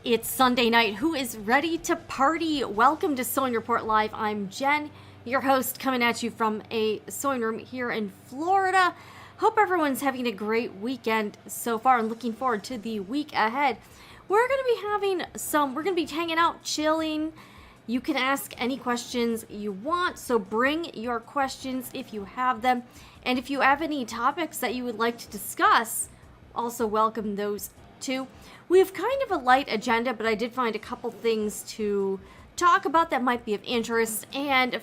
It's Sunday night. Who is ready to party? Welcome to Sewing Report Live. I'm Jen, your host, coming at you from a sewing room here in Florida. Hope everyone's having a great weekend so far and looking forward to the week ahead. We're going to be hanging out, chilling. You can ask any questions you want, so bring your questions if you have them. And if you have any topics that you would like to discuss, also welcome those too. We have kind of a light agenda, but I did find a couple things to talk about that might be of interest. And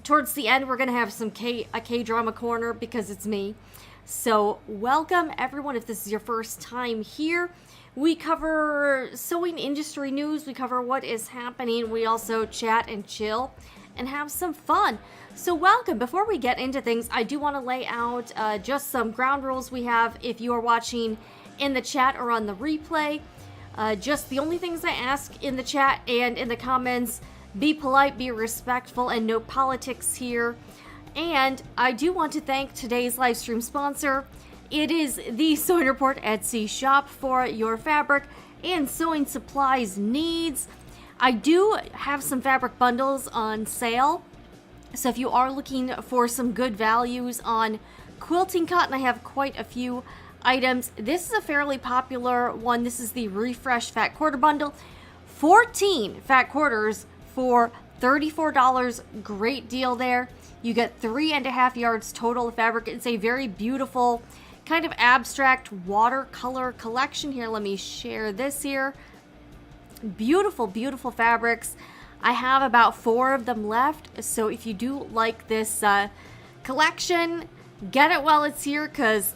towards the end, we're going to have a Kdrama corner because it's me. So welcome everyone if this is your first time here. We cover sewing industry news. We cover what is happening. We also chat and chill and have some fun. So welcome. Before we get into things, I do want to lay out just some ground rules we have if you are watching in the chat or on the replay. Just the only things I ask in the chat and in the comments, be polite, be respectful, and no politics here. And I do want to thank today's live stream sponsor. It is the Sewing Report Etsy shop for your fabric and sewing supplies needs. I do have some fabric bundles on sale. So if you are looking for some good values on quilting cotton, I have quite a few items. This is a fairly popular one. This is the Refresh Fat Quarter Bundle. 14 fat quarters for $34. Great deal there. You get 3.5 yards total of fabric. It's a very beautiful kind of abstract watercolor collection. Here, let me share this here. Beautiful, beautiful fabrics. I have about 4 of them left. So if you do like this collection, get it while it's here because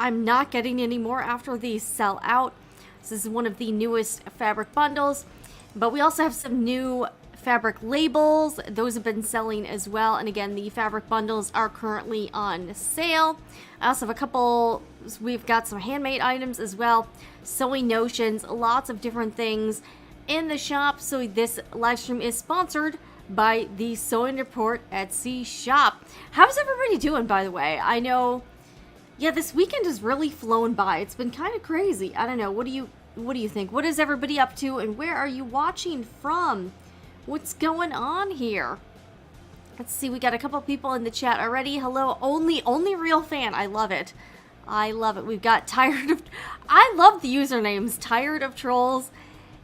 I'm not getting any more after these sell out. This is one of the newest fabric bundles. But we also have some new fabric labels. Those have been selling as well. And again, the fabric bundles are currently on sale. I also have we've got some handmade items as well. Sewing notions, lots of different things in the shop. So this live stream is sponsored by the Sewing Report Etsy shop. How's everybody doing, by the way? I know, yeah, this weekend has really flown by. It's been kind of crazy. I don't know. What do you think? What is everybody up to, and where are you watching from? What's going on here? Let's see. We got a couple people in the chat already. Hello, only real fan. I love it. I love it. We've got tired of. I love the usernames. Tired of trolls,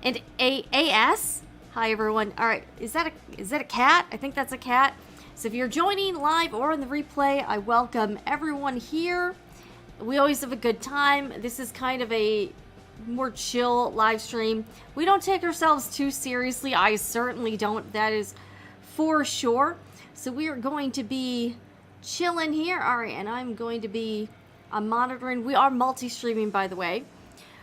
and AS. Hi everyone. All right. Is that a cat? I think that's a cat. So if you're joining live or in the replay, I welcome everyone here. We always have a good time. This is kind of a more chill live stream. We don't take ourselves too seriously. I certainly don't. That is for sure. So we are going to be chilling here. All right, and I'm monitoring. We are multi-streaming, by the way.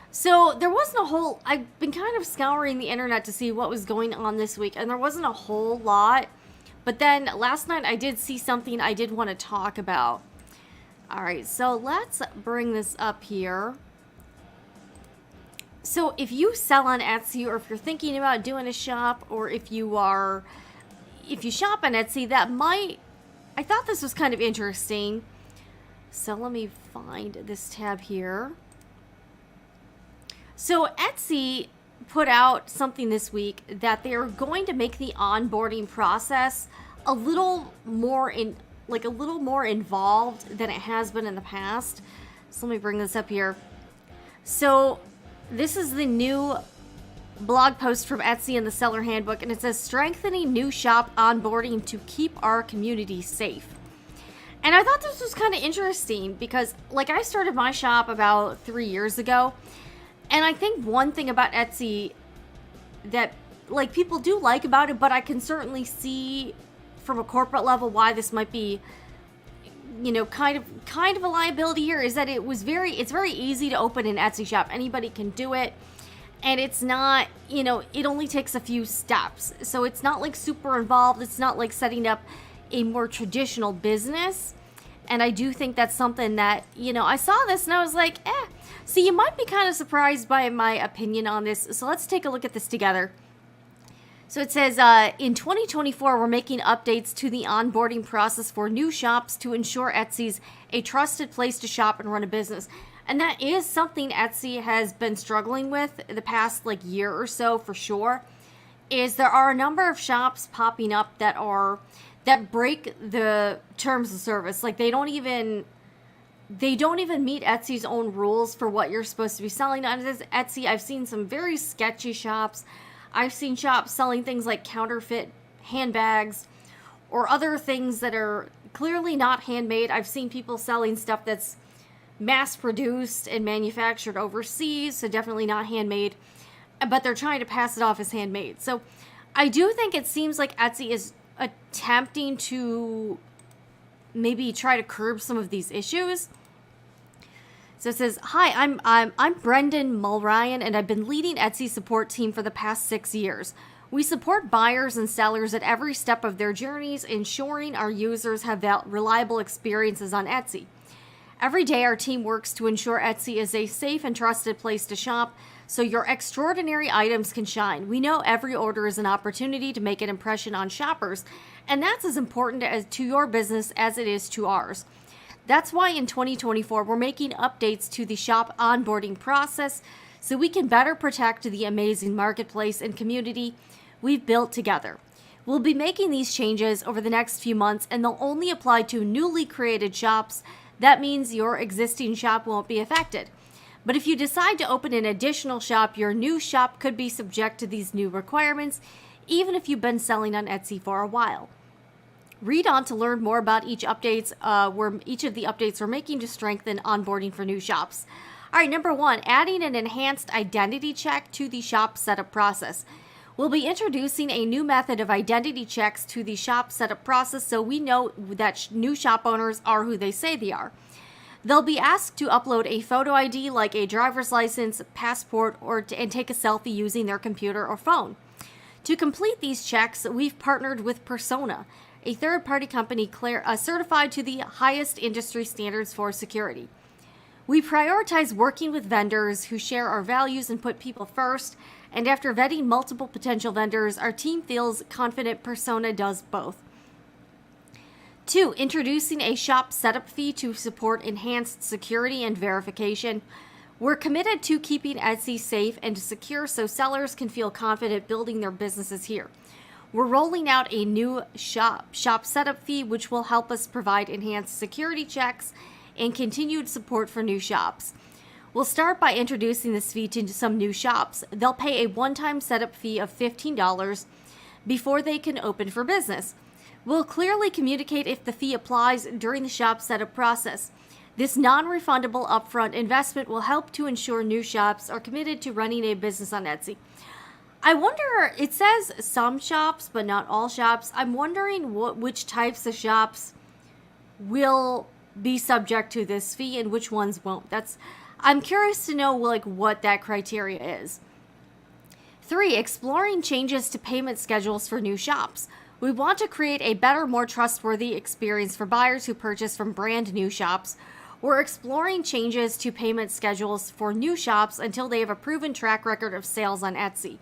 So there wasn't I've been kind of scouring the internet to see what was going on this week, and there wasn't a whole lot. But then last night I did see something I did want to talk about. All right, so let's bring this up here. So if you sell on Etsy, or if you're thinking about doing a shop, or if you shop on Etsy, I thought this was kind of interesting. So let me find this tab here. So Etsy put out something this week that they're going to make the onboarding process a little more involved than it has been in the past. So let me bring this up here. So this is the new blog post from Etsy in the seller handbook, and it says strengthening new shop onboarding to keep our community safe. And I thought this was kind of interesting because I started my shop about 3 years ago, and I think one thing about Etsy that people do like about it, but I can certainly see from a corporate level why this might be kind of a liability here, is that it's very easy to open an Etsy shop. Anybody can do it, and it's not, it only takes a few steps. So it's not super involved. It's not like setting up a more traditional business. And I do think that's something that, I saw this and I was like, So you might be kind of surprised by my opinion on this. So let's take a look at this together. So it says, in 2024, we're making updates to the onboarding process for new shops to ensure Etsy's a trusted place to shop and run a business. And that is something Etsy has been struggling with the past like year or so for sure, is there are a number of shops popping up that break the terms of service. Like they don't even meet Etsy's own rules for what you're supposed to be selling on Etsy. I've seen some very sketchy shops. I've seen shops selling things like counterfeit handbags or other things that are clearly not handmade. I've seen people selling stuff that's mass-produced and manufactured overseas, so definitely not handmade, but they're trying to pass it off as handmade. So I do think it seems like Etsy is attempting to maybe try to curb some of these issues. So it says, "Hi, I'm Brendan Mulryan, and I've been leading Etsy support team for the past 6 years. We support buyers and sellers at every step of their journeys, ensuring our users have reliable experiences on Etsy. Every day, our team works to ensure Etsy is a safe and trusted place to shop, so your extraordinary items can shine. We know every order is an opportunity to make an impression on shoppers, and that's as important to your business as it is to ours. That's why in 2024, we're making updates to the shop onboarding process so we can better protect the amazing marketplace and community we've built together. We'll be making these changes over the next few months, and they'll only apply to newly created shops. That means your existing shop won't be affected. But if you decide to open an additional shop, your new shop could be subject to these new requirements, even if you've been selling on Etsy for a while. Read on to learn more about each of the updates we're making to strengthen onboarding for new shops." All right, number 1, adding an enhanced identity check to the shop setup process. We'll be introducing a new method of identity checks to the shop setup process so we know that new shop owners are who they say they are. They'll be asked to upload a photo ID like a driver's license, passport, and take a selfie using their computer or phone. To complete these checks, we've partnered with Persona, a third-party company certified to the highest industry standards for security. We prioritize working with vendors who share our values and put people first, and after vetting multiple potential vendors, our team feels confident Persona does both. 2, introducing a shop setup fee to support enhanced security and verification. We're committed to keeping Etsy safe and secure so sellers can feel confident building their businesses here. We're rolling out a new shop setup fee, which will help us provide enhanced security checks and continued support for new shops. We'll start by introducing this fee to some new shops. They'll pay a one-time setup fee of $15 before they can open for business. We'll clearly communicate if the fee applies during the shop setup process. This non-refundable upfront investment will help to ensure new shops are committed to running a business on Etsy. I wonder, it says some shops, but not all shops. I'm wondering which types of shops will be subject to this fee and which ones won't. I'm curious to know what that criteria is. 3, exploring changes to payment schedules for new shops. We want to create a better, more trustworthy experience for buyers who purchase from brand new shops. We're exploring changes to payment schedules for new shops until they have a proven track record of sales on Etsy.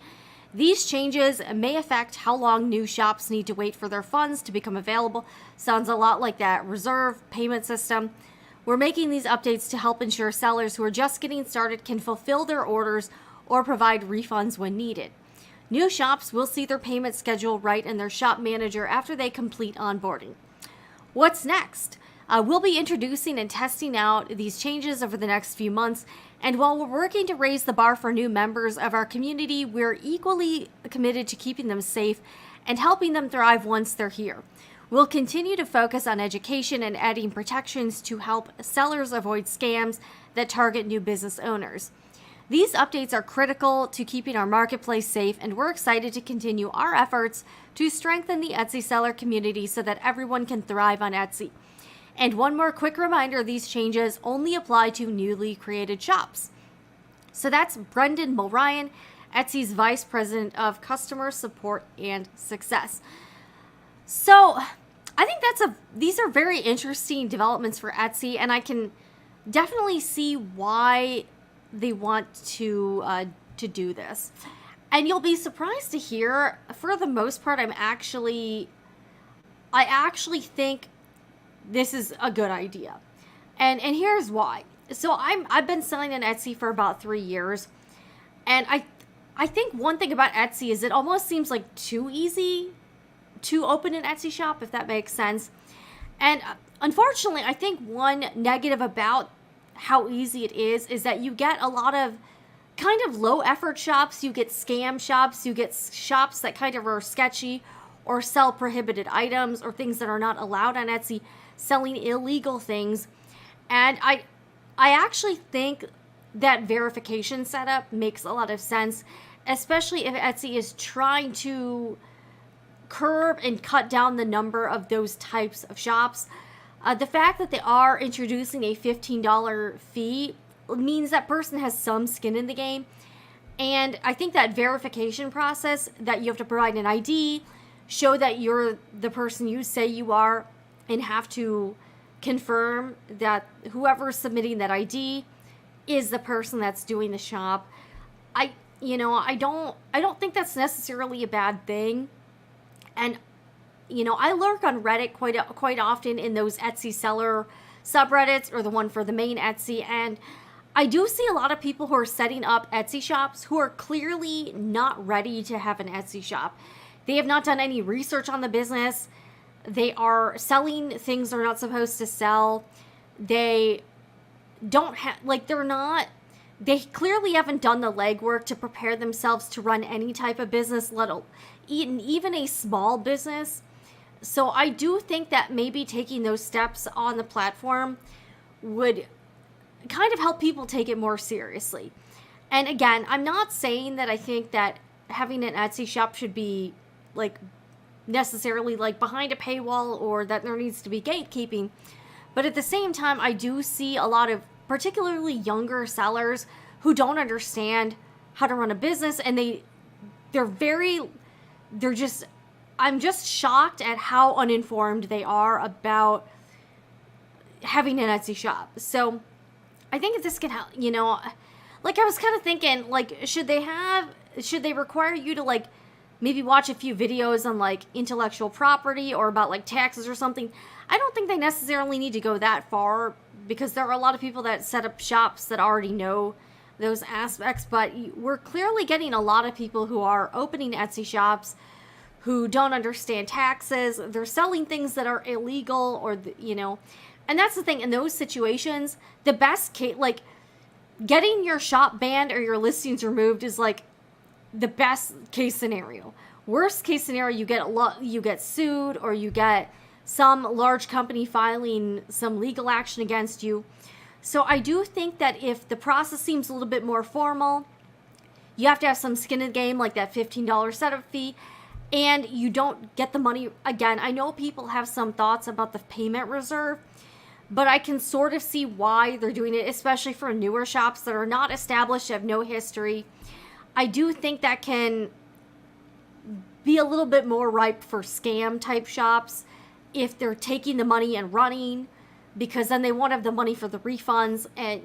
These changes may affect how long new shops need to wait for their funds to become available. Sounds a lot like that reserve payment system. We're making these updates to help ensure sellers who are just getting started can fulfill their orders or provide refunds when needed. New shops will see their payment schedule right in their shop manager after they complete onboarding. What's next? We'll be introducing and testing out these changes over the next few months, and while we're working to raise the bar for new members of our community, we're equally committed to keeping them safe and helping them thrive once they're here. We'll continue to focus on education and adding protections to help sellers avoid scams that target new business owners. These updates are critical to keeping our marketplace safe, and we're excited to continue our efforts to strengthen the Etsy seller community so that everyone can thrive on Etsy. And one more quick reminder, these changes only apply to newly created shops. So that's Brendan Mulryan, Etsy's Vice President of Customer Support and Success. So I think these are very interesting developments for Etsy, and I can definitely see why they want to do this. And you'll be surprised to hear, for the most part, I actually think this is a good idea. And here's why. So I've been selling on Etsy for about 3 years, and I think one thing about Etsy is it almost seems like too easy to open an Etsy shop, if that makes sense. And unfortunately, I think one negative about how easy it is that you get a lot of kind of low effort shops, you get scam shops, you get shops that kind of are sketchy or sell prohibited items or things that are not allowed on Etsy, selling illegal things. And I actually think that verification setup makes a lot of sense, especially if Etsy is trying to curb and cut down the number of those types of shops. The fact that they are introducing a $15 fee means that person has some skin in the game. And I think that verification process, that you have to provide an ID, show that you're the person you say you are, and have to confirm that whoever's submitting that ID is the person that's doing the shop. I don't think that's necessarily a bad thing. And I lurk on Reddit quite often in those Etsy seller subreddits, or the one for the main Etsy, and I do see a lot of people who are setting up Etsy shops who are clearly not ready to have an Etsy shop. They have not done any research on the business. They are selling things they're not supposed to sell. They don't have, they clearly haven't done the legwork to prepare themselves to run any type of business, even a small business. So I do think that maybe taking those steps on the platform would kind of help people take it more seriously. And again, I'm not saying that I think that having an Etsy shop should be necessarily behind a paywall, or that there needs to be gatekeeping. But at the same time, I do see a lot of particularly younger sellers who don't understand how to run a business, and I'm just shocked at how uninformed they are about having an Etsy shop. So I think if this could help, I was kind of thinking, should they require you to maybe watch a few videos on intellectual property or about taxes or something? I don't think they necessarily need to go that far, because there are a lot of people that set up shops that already know those aspects. But we're clearly getting a lot of people who are opening Etsy shops who don't understand taxes. They're selling things that are illegal, or and that's the thing. In those situations, the best case, getting your shop banned or your listings removed is the best case scenario. Worst case scenario, you get sued, or you get some large company filing some legal action against you. So I do think that if the process seems a little bit more formal, you have to have some skin in the game, like that $15 setup fee, and you don't get the money. Again, I know people have some thoughts about the payment reserve, but I can sort of see why they're doing it, especially for newer shops that are not established, have no history. I do think that can be a little bit more ripe for scam type shops if they're taking the money and running, because then they won't have the money for the refunds. And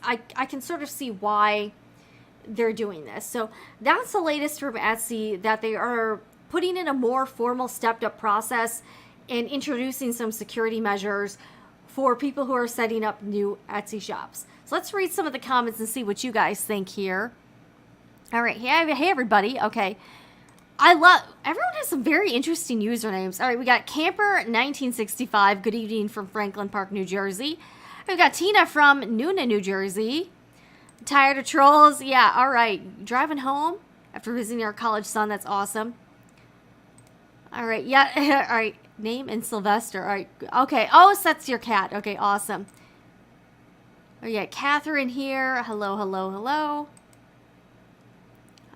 I can sort of see why they're doing this. So that's the latest from Etsy, that they are putting in a more formal, stepped up process and introducing some security measures for people who are setting up new Etsy shops. So let's read some of the comments and see what you guys think here. All right. Hey everybody. Okay. Everyone has some very interesting usernames. All right. We got Camper1965. Good evening from Franklin Park, New Jersey. We've got Tina from Newnan, New Jersey. Tired of trolls? Yeah. All right. Driving home after visiting our college son. That's awesome. All right. Yeah. All right. Name and Sylvester. All right. Okay. Oh, so that's your cat. Okay. Awesome. Oh, yeah. Catherine here. Hello, hello, hello.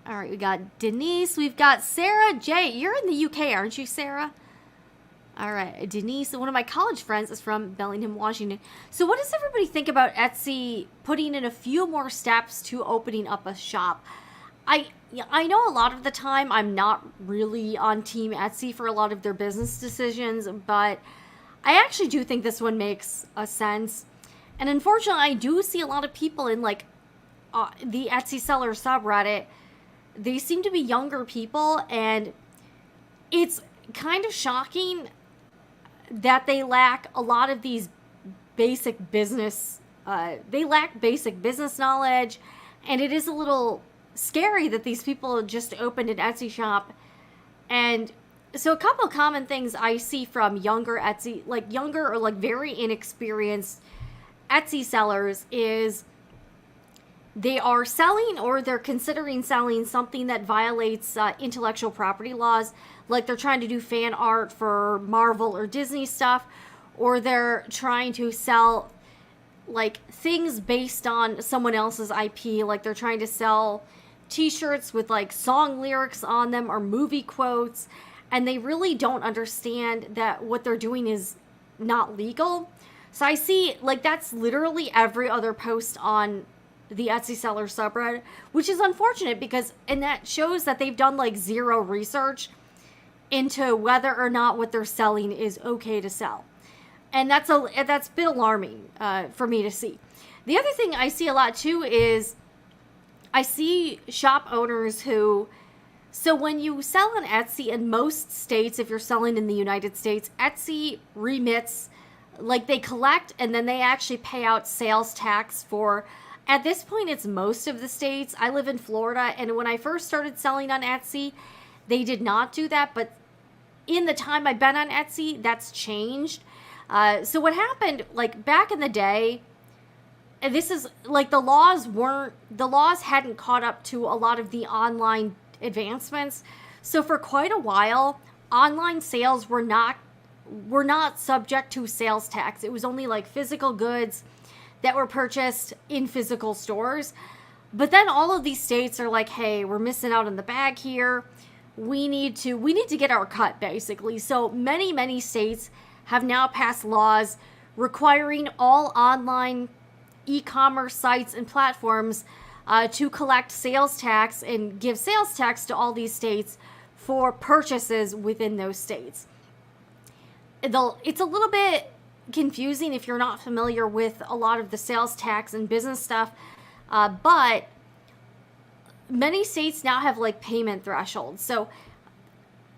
All right, we got Denise. We've got Sarah J. You're in the UK, aren't you, Sarah? All right, Denise, one of my college friends, is from Bellingham, Washington. So what does everybody think about Etsy putting in a few more steps to opening up a shop? I know a lot of the time I'm not really on Team Etsy for a lot of their business decisions, but I actually do think this one makes a sense. And unfortunately, I do see a lot of people in the Etsy seller subreddit. They seem to be younger people, and it's kind of shocking that they lack a lot of these basic business they lack basic business knowledge, and it is a little scary that these people just opened an Etsy shop. And so a couple of common things I see from younger or like very inexperienced Etsy sellers is they are selling or they're considering selling something that violates intellectual property laws. Like they're trying to do fan art for Marvel or Disney stuff, or they're trying to sell like things based on someone else's IP. Like they're trying to sell t-shirts with like song lyrics on them or movie quotes, and they really don't understand that what they're doing is not legal. So I see like that's literally every other post on the Etsy seller subreddit, which is unfortunate and that shows that they've done like zero research into whether or not what they're selling is okay to sell. And that's been alarming for me to see. The other thing I see a lot too is I see shop owners so when you sell on Etsy in most states, if you're selling in the United States, Etsy remits, like they collect and then they actually pay out sales tax for, at this point, it's most of the states. I live in Florida, and when I first started selling on Etsy, they did not do that, but in the time I've been on Etsy, that's changed. So what happened, like back in the day, and this is like the laws hadn't caught up to a lot of the online advancements. So for quite a while, online sales were not subject to sales tax. It was only like physical goods that were purchased in physical stores. But then all of these states are like, hey, we're missing out on the bag here. We need to get our cut, basically. So many states have now passed laws requiring all online e-commerce sites and platforms to collect sales tax and give sales tax to all these states for purchases within those states. It's a little bit confusing if you're not familiar with a lot of the sales tax and business stuff, but many states now have like payment thresholds. So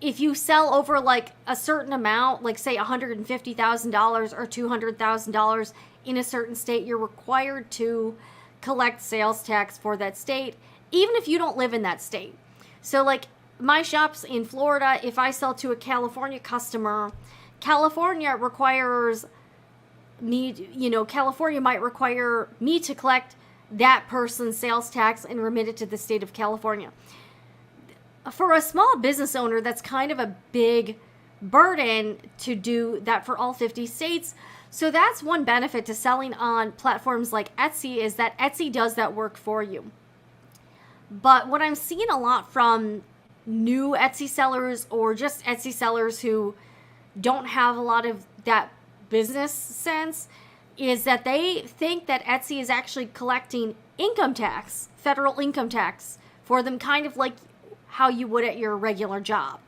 if you sell over like a certain amount, like say $150,000 or $200,000 in a certain state, you're required to collect sales tax for that state, even if you don't live in that state. So like my shop's in Florida, if I sell to a California customer, California might require me to collect that person's sales tax and remit it to the state of California. For a small business owner, that's kind of a big burden to do that for all 50 states. So that's one benefit to selling on platforms like Etsy, is that Etsy does that work for you. But what I'm seeing a lot from new Etsy sellers or just Etsy sellers who don't have a lot of that business sense is that they think that Etsy is actually collecting income tax, federal income tax for them, kind of like how you would at your regular job.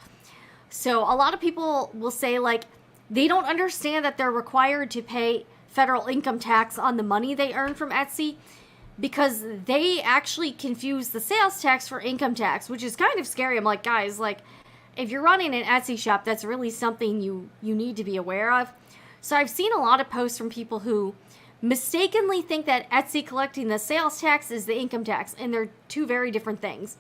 So a lot of people will say like they don't understand that they're required to pay federal income tax on the money they earn from Etsy, because they actually confuse the sales tax for income tax, which is kind of scary. I'm like, guys, like if you're running an Etsy shop, that's really something you need to be aware of. So I've seen a lot of posts from people who mistakenly think that Etsy collecting the sales tax is the income tax, and they're two very different things.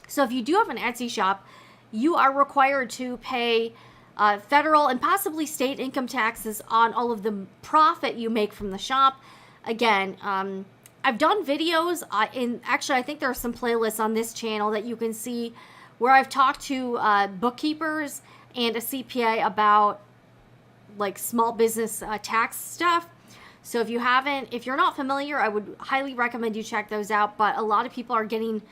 So if you do have an Etsy shop, you are required to pay federal and possibly state income taxes on all of the profit you make from the shop. Again, I've done videos I think there are some playlists on this channel that you can see where I've talked to bookkeepers and a CPA about like small business tax stuff. So if you're not familiar, I would highly recommend you check those out. But a lot of people are getting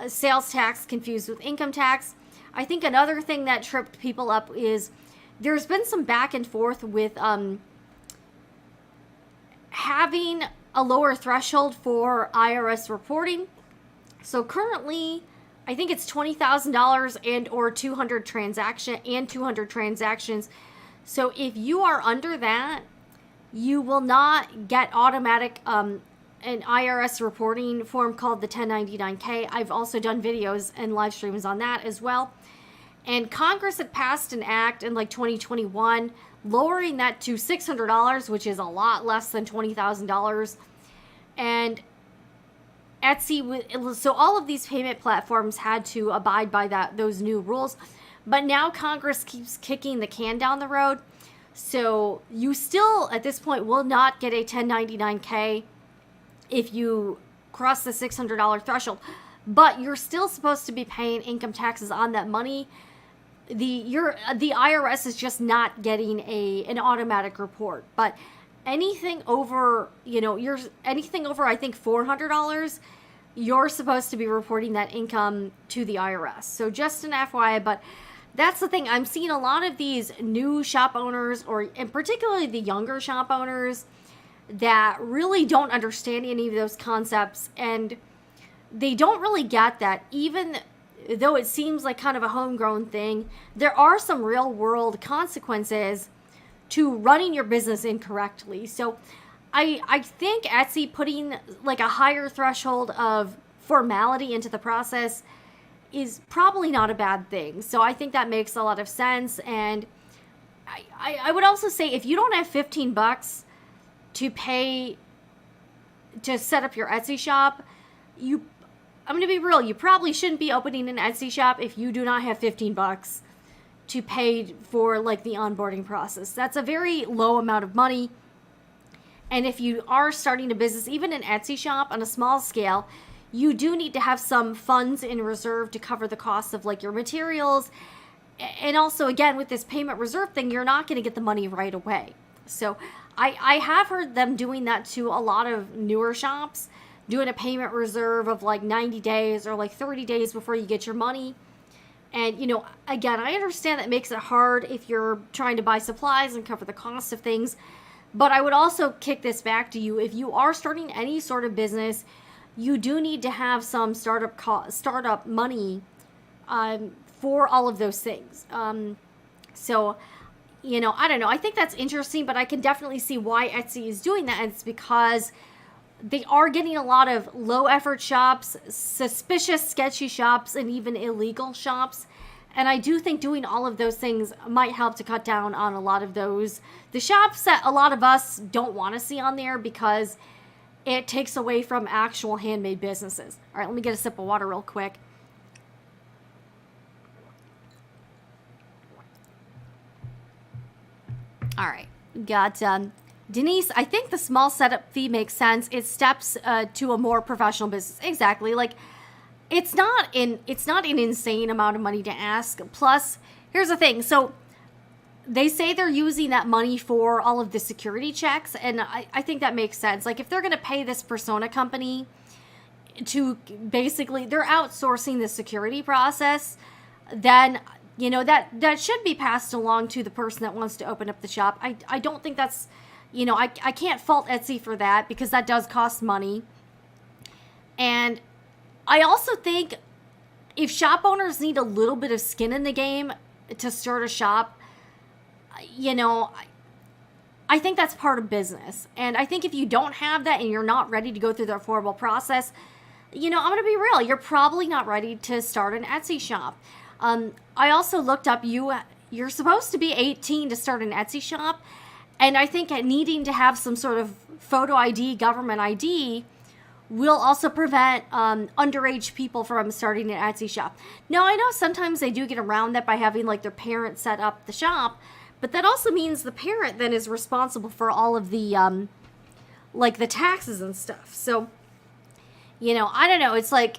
sales tax confused with income tax. I think another thing that tripped people up is there's been some back and forth with having a lower threshold for IRS reporting. So currently, I think it's $20,000 and or 200 transactions. So if you are under that, you will not get automatic an IRS reporting form called the 1099-K. I've also done videos and live streams on that as well. And Congress had passed an act in like 2021, lowering that to $600, which is a lot less than $20,000. And Etsy, so all of these payment platforms had to abide by those new rules. But now Congress keeps kicking the can down the road. So you still, at this point, will not get a 1099K if you cross the $600 threshold. But you're still supposed to be paying income taxes on that money. The IRS is just not getting an automatic report. But anything over, anything over, I think, $400, you're supposed to be reporting that income to the IRS. So just an FYI, but that's the thing. I'm seeing a lot of these new shop owners, and particularly the younger shop owners, that really don't understand any of those concepts, and they don't really get that even though it seems like kind of a homegrown thing, there are some real world consequences to running your business incorrectly. So I think Etsy putting like a higher threshold of formality into the process is probably not a bad thing. So I think that makes a lot of sense. And I would also say, if you don't have $15 to pay to set up your Etsy shop, I'm going to be real, you probably shouldn't be opening an Etsy shop if you do not have $15 to pay for like the onboarding process. That's a very low amount of money. And if you are starting a business, even an Etsy shop on a small scale, you do need to have some funds in reserve to cover the cost of like your materials. And also, again, with this payment reserve thing, you're not going to get the money right away. So I have heard them doing that to a lot of newer shops, doing a payment reserve of like 90 days or like 30 days before you get your money. And, again, I understand that makes it hard if you're trying to buy supplies and cover the cost of things. But I would also kick this back to you. If you are starting any sort of business, you do need to have some startup money for all of those things. So, I don't know. I think that's interesting, but I can definitely see why Etsy is doing that. And it's because they are getting a lot of low effort shops, suspicious, sketchy shops, and even illegal shops. And I do think doing all of those things might help to cut down on a lot of the shops that a lot of us don't want to see on there, because it takes away from actual handmade businesses. All right, let me get a sip of water real quick. All right, got Denise. I think the small setup fee makes sense. It steps to a more professional business. Exactly. Like, it's not an insane amount of money to ask. Plus, here's the thing. So they say they're using that money for all of the security checks, and I think that makes sense. Like, if they're going to pay this persona company to basically, they're outsourcing the security process, then that should be passed along to the person that wants to open up the shop. I don't think that's, I can't fault Etsy for that, because that does cost money. And I also think if shop owners need a little bit of skin in the game to start a shop, I think that's part of business. And I think if you don't have that and you're not ready to go through the horrible process, I'm going to be real, you're probably not ready to start an Etsy shop. I also looked up, you're supposed to be 18 to start an Etsy shop. And I think needing to have some sort of photo ID, government ID, will also prevent underage people from starting an Etsy shop. Now, I know sometimes they do get around that by having like their parents set up the shop, but that also means the parent then is responsible for all of the like the taxes and stuff. So, I don't know. It's like,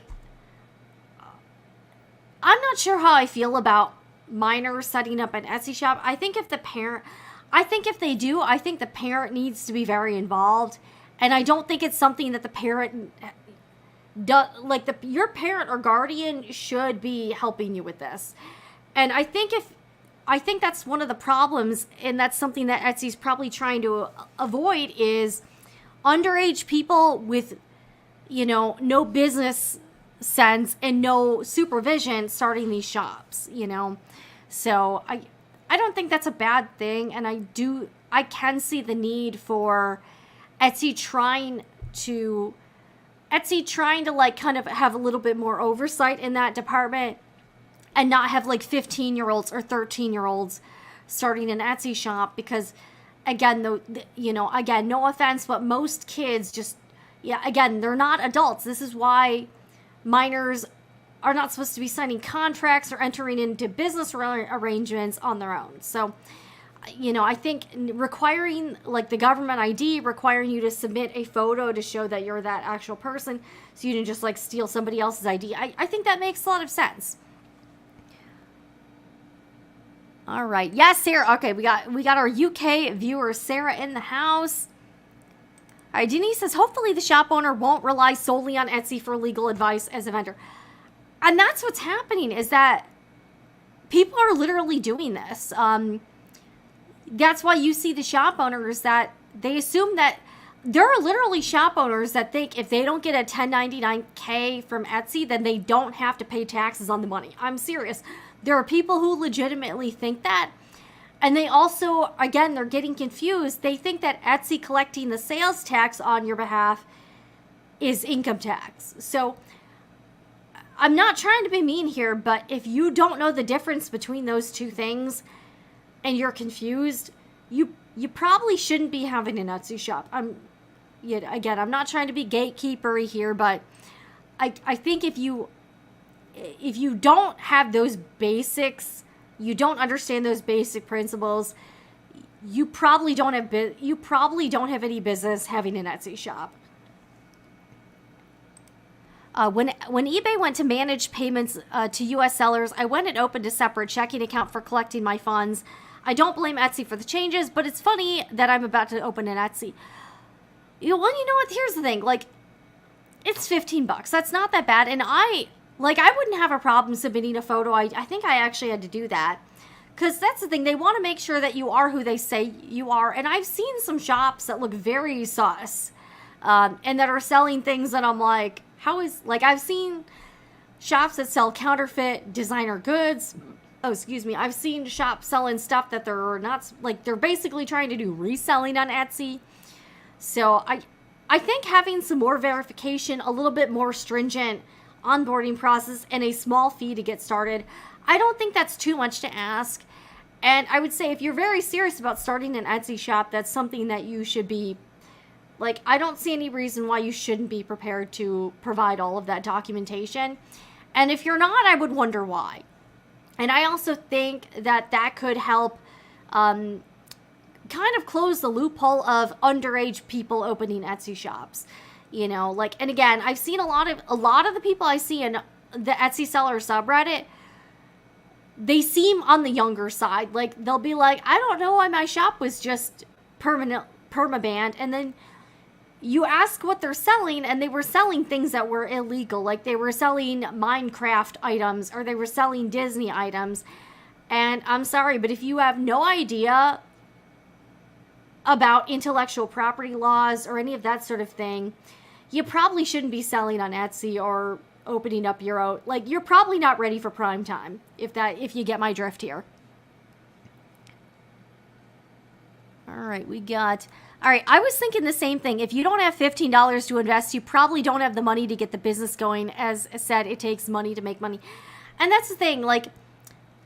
I'm not sure how I feel about minors setting up an Etsy shop. I think if the parent needs to be very involved. And I don't think it's something that the parent does, like your parent or guardian should be helping you with this. And I think that's one of the problems, and that's something that Etsy's probably trying to avoid, is underage people with, no business sense and no supervision starting these shops, So I don't think that's a bad thing, and I can see the need for Etsy trying to like kind of have a little bit more oversight in that department, and not have like 15-year-olds or 13-year-olds starting an Etsy shop because, again, no offense, but most kids just, again, they're not adults. This is why minors are not supposed to be signing contracts or entering into business arrangements on their own. So, I think requiring, like, the government ID, requiring you to submit a photo to show that you're that actual person, so you didn't just, like, steal somebody else's ID, I think that makes a lot of sense. All right. Yes, Sarah. Okay, we got our UK viewer, Sarah, in the house. All right, Denise says, hopefully the shop owner won't rely solely on Etsy for legal advice as a vendor. And that's what's happening, is that people are literally doing this. That's why you see the shop owners that they assume that there are literally shop owners that think if they don't get a 1099K from Etsy, then they don't have to pay taxes on the money. I'm serious. There are people who legitimately think that. And they also, again, they're getting confused. They think that Etsy collecting the sales tax on your behalf is income tax. So I'm not trying to be mean here, but if you don't know the difference between those two things and you're confused, you probably shouldn't be having an Etsy shop. I'm not trying to be gatekeepery here, but I think if you don't have those basics, you don't understand those basic principles, you probably don't have any business having an Etsy shop. When eBay went to manage payments to U.S. sellers, I went and opened a separate checking account for collecting my funds. I don't blame Etsy for the changes, but it's funny that I'm about to open an Etsy. You know what? Here's the thing. Like, it's $15. That's not that bad. And I wouldn't have a problem submitting a photo. I think I actually had to do that. Because that's the thing. They want to make sure that you are who they say you are. And I've seen some shops that look very sus. And that are selling things that I'm like, I've seen shops that sell counterfeit designer goods. I've seen shops selling stuff that they're not, like, they're basically trying to do reselling on Etsy. So I think having some more verification, a little bit more stringent onboarding process, and a small fee to get started, I don't think that's too much to ask. And I would say if you're very serious about starting an Etsy shop, that's something that you should be, like, I don't see any reason why you shouldn't be prepared to provide all of that documentation. And if you're not, I would wonder why. And I also think that could help kind of close the loophole of underage people opening Etsy shops. And again, I've seen a lot of the people I see in the Etsy seller subreddit, they seem on the younger side. Like, they'll be like, I don't know why my shop was just permabanned. And then you ask what they're selling, and they were selling things that were illegal. Like, they were selling Minecraft items, or they were selling Disney items. And I'm sorry, but if you have no idea about intellectual property laws or any of that sort of thing, you probably shouldn't be selling on Etsy or opening up your own. Like, you're probably not ready for prime time, if you get my drift here. All right, I was thinking the same thing. If you don't have $15 to invest, you probably don't have the money to get the business going. As I said, it takes money to make money. And that's the thing. Like,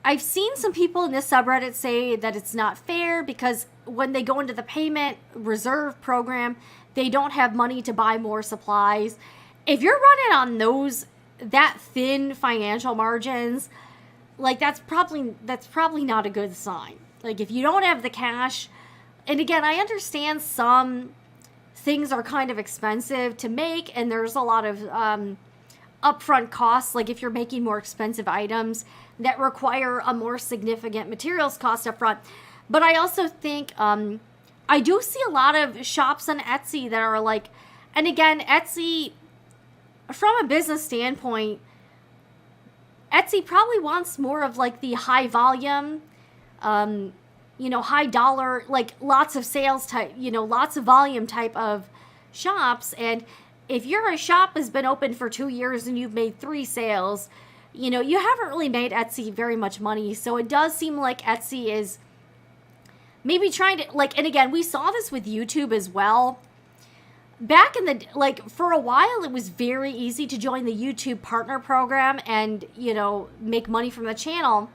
I've seen some people in this subreddit say that it's not fair because when they go into the payment reserve program, they don't have money to buy more supplies. If you're running on that thin financial margins, like, that's probably not a good sign. Like, if you don't have the cash. And again, I understand some things are kind of expensive to make, and there's a lot of upfront costs, like if you're making more expensive items that require a more significant materials cost upfront. But I also think I do see a lot of shops on Etsy that are like, and again, Etsy, from a business standpoint, Etsy probably wants more of like the high volume, high dollar, like lots of sales type, lots of volume type of shops. And if your shop has been open for 2 years and you've made 3 sales, you haven't really made Etsy very much money. So it does seem like Etsy is maybe trying to, like, and again, we saw this with YouTube as well. Back in the, like, for a while, it was very easy to join the YouTube partner program and, make money from the channel.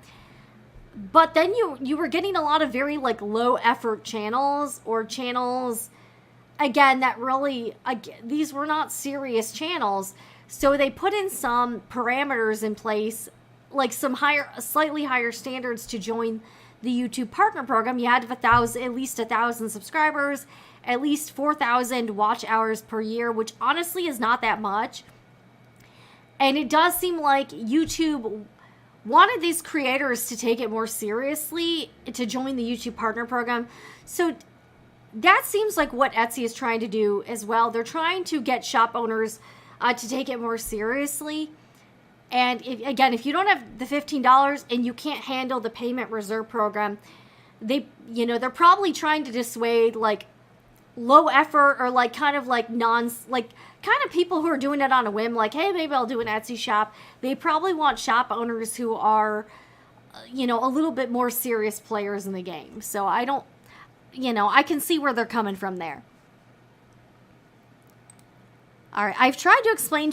But then you were getting a lot of very like low effort channels, or channels, again, that really, these were not serious channels. So they put in some parameters in place, like some slightly higher standards to join the YouTube Partner Program. You had to have at least 1,000 subscribers, at least 4,000 watch hours per year, which honestly is not that much. And it does seem like YouTube wanted these creators to take it more seriously, to join the YouTube Partner Program. So that seems like what Etsy is trying to do as well. They're trying to get shop owners to take it more seriously. And if you don't have the $15 and you can't handle the payment reserve program, they're probably trying to dissuade like low effort, or like kind of like kind of people who are doing it on a whim, like, hey, maybe I'll do an Etsy shop. They probably want shop owners who are, a little bit more serious players in the game. So I can see where they're coming from there. All right, I've tried to explain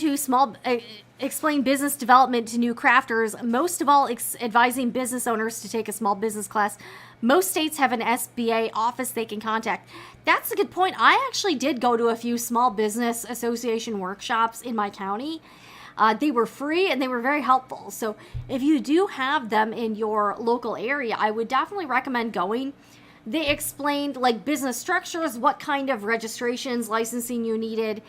business development to new crafters, most of all advising business owners to take a small business class. Most states have an SBA office they can contact. That's a good point. I actually did go to a few small business association workshops in my county. They were free and they were very helpful. So if you do have them in your local area, I would definitely recommend going. They explained like business structures, what kind of registrations, licensing you needed.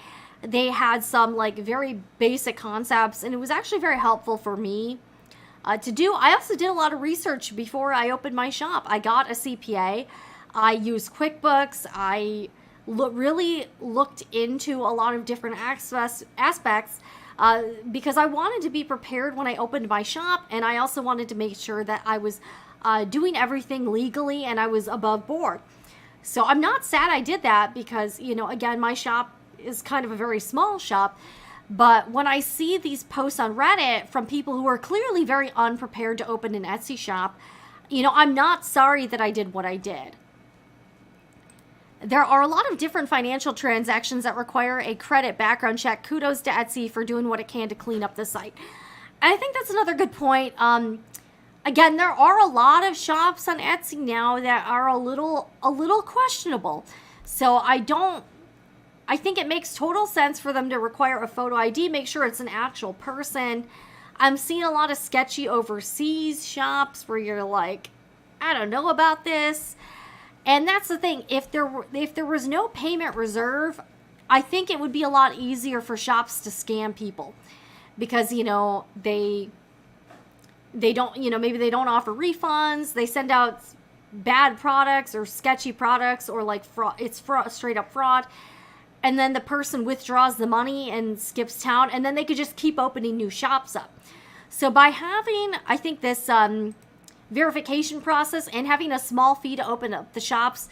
They had some like very basic concepts, and it was actually very helpful for me to do. I also did a lot of research before I opened my shop. I got a CPA. I used QuickBooks. I really looked into a lot of different aspects because I wanted to be prepared when I opened my shop, and I also wanted to make sure that I was doing everything legally and I was above board. So I'm not sad I did that because, again, my shop is kind of a very small shop. But when I see these posts on Reddit from people who are clearly very unprepared to open an Etsy shop, I'm not sorry that I did what I did. There are a lot of different financial transactions that require a credit background check. Kudos to Etsy for doing what it can to clean up the site. And I think that's another good point. Again, there are a lot of shops on Etsy now that are a little questionable. So I think it makes total sense for them to require a photo ID, make sure it's an actual person. I'm seeing a lot of sketchy overseas shops where you're like, I don't know about this. And that's the thing. If there was no payment reserve, I think it would be a lot easier for shops to scam people because, they don't, maybe they don't offer refunds. They send out bad products or sketchy products, or like fraud. It's straight up fraud. And then the person withdraws the money and skips town, and then they could just keep opening new shops up. So by having, I think, this verification process and having a small fee to open up the shops,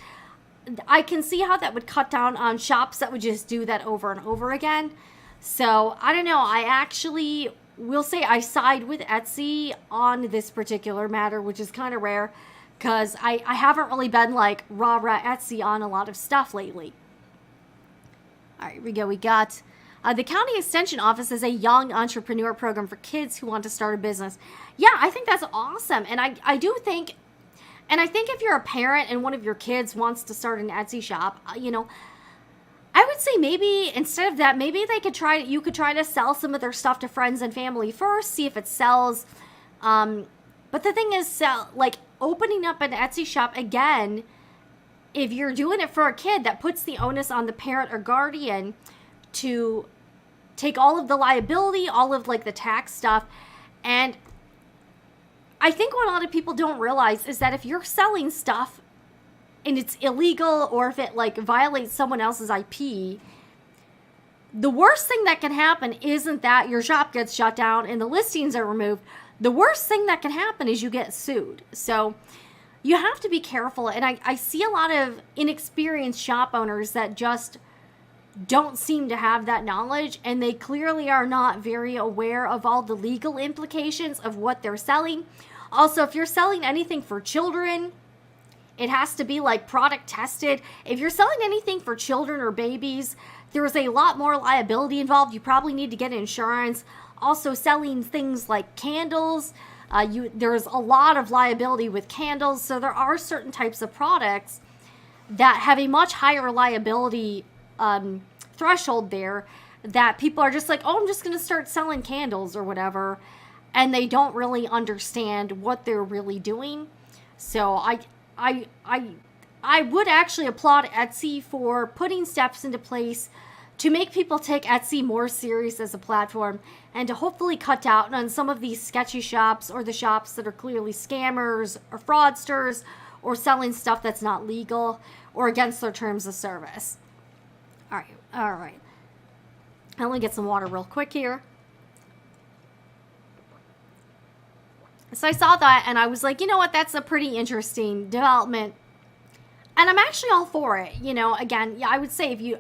I can see how that would cut down on shops that would just do that over and over again. So I don't know. I actually will say I side with Etsy on this particular matter, which is kind of rare because I haven't really been like rah Etsy on a lot of stuff lately. All right, here we go. We got the county extension office is a young entrepreneur program for kids who want to start a business. Yeah, I think that's awesome. And I do think, and I think if you're a parent and one of your kids wants to start an Etsy shop, I would say maybe instead of that, maybe you could try to sell some of their stuff to friends and family first, see if it sells. But the thing is, opening up an Etsy shop again, if you're doing it for a kid, that puts the onus on the parent or guardian to take all of the liability, all of like the tax stuff. And I think what a lot of people don't realize is that if you're selling stuff and it's illegal, or if it like violates someone else's IP, the worst thing that can happen isn't that your shop gets shut down and the listings are removed. The worst thing that can happen is you get sued. So you have to be careful. And I see a lot of inexperienced shop owners that just don't seem to have that knowledge, and they clearly are not very aware of all the legal implications of what they're selling. Also, if you're selling anything for children, it has to be like product tested. If you're selling anything for children or babies, there's a lot more liability involved. You probably need to get insurance. Also, selling things like candles, There's a lot of liability with candles, so there are certain types of products that have a much higher liability threshold there, that people are just like, oh, I'm just going to start selling candles or whatever, and they don't really understand what they're really doing. So I would actually applaud Etsy for putting steps into place to make people take Etsy more serious as a platform, and to hopefully cut down on some of these sketchy shops, or the shops that are clearly scammers or fraudsters, or selling stuff that's not legal or against their terms of service. All right. Let me get some water real quick here. So I saw that and I was like, you know what, that's a pretty interesting development. And I'm actually all for it. You know, again, yeah, I would say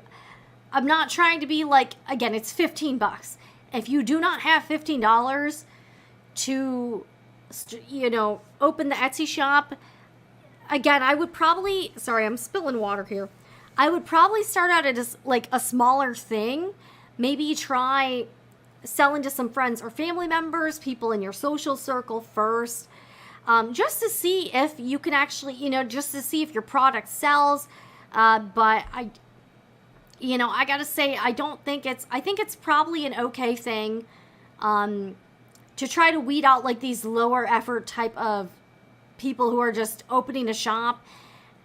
I'm not trying to be like, again, it's $15. If you do not have $15 to, open the Etsy shop, again, I would probably, sorry, I'm spilling water here. I would probably start out as like a smaller thing. Maybe try selling to some friends or family members, people in your social circle first, just to see if you can actually, just to see if your product sells. But I gotta say, I think it's probably an okay thing to try to weed out like these lower effort type of people who are just opening a shop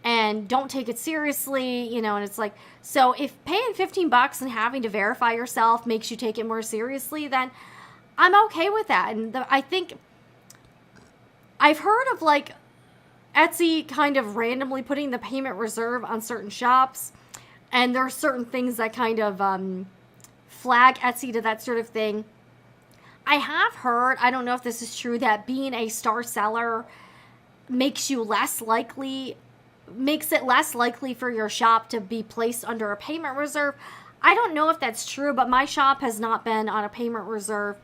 and don't take it seriously, and it's like, so if paying $15 and having to verify yourself makes you take it more seriously, then I'm okay with that. And I think I've heard of like Etsy kind of randomly putting the payment reserve on certain shops, and there are certain things that kind of flag Etsy to that sort of thing. I have heard, I don't know if this is true, that being a star seller makes it less likely for your shop to be placed under a payment reserve. I don't know if that's true, but my shop has not been on a payment reserve.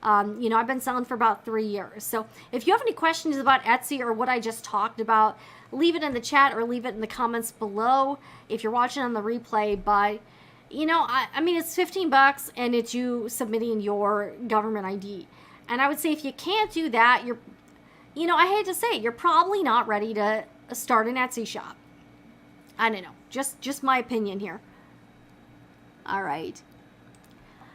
I've been selling for about 3 years. So if you have any questions about Etsy or what I just talked about, leave it in the chat or leave it in the comments below if you're watching on the replay. But, I mean, it's $15 and it's you submitting your government ID. And I would say if you can't do that, I hate to say it, you're probably not ready to start an Etsy shop. I don't know. Just my opinion here. All right.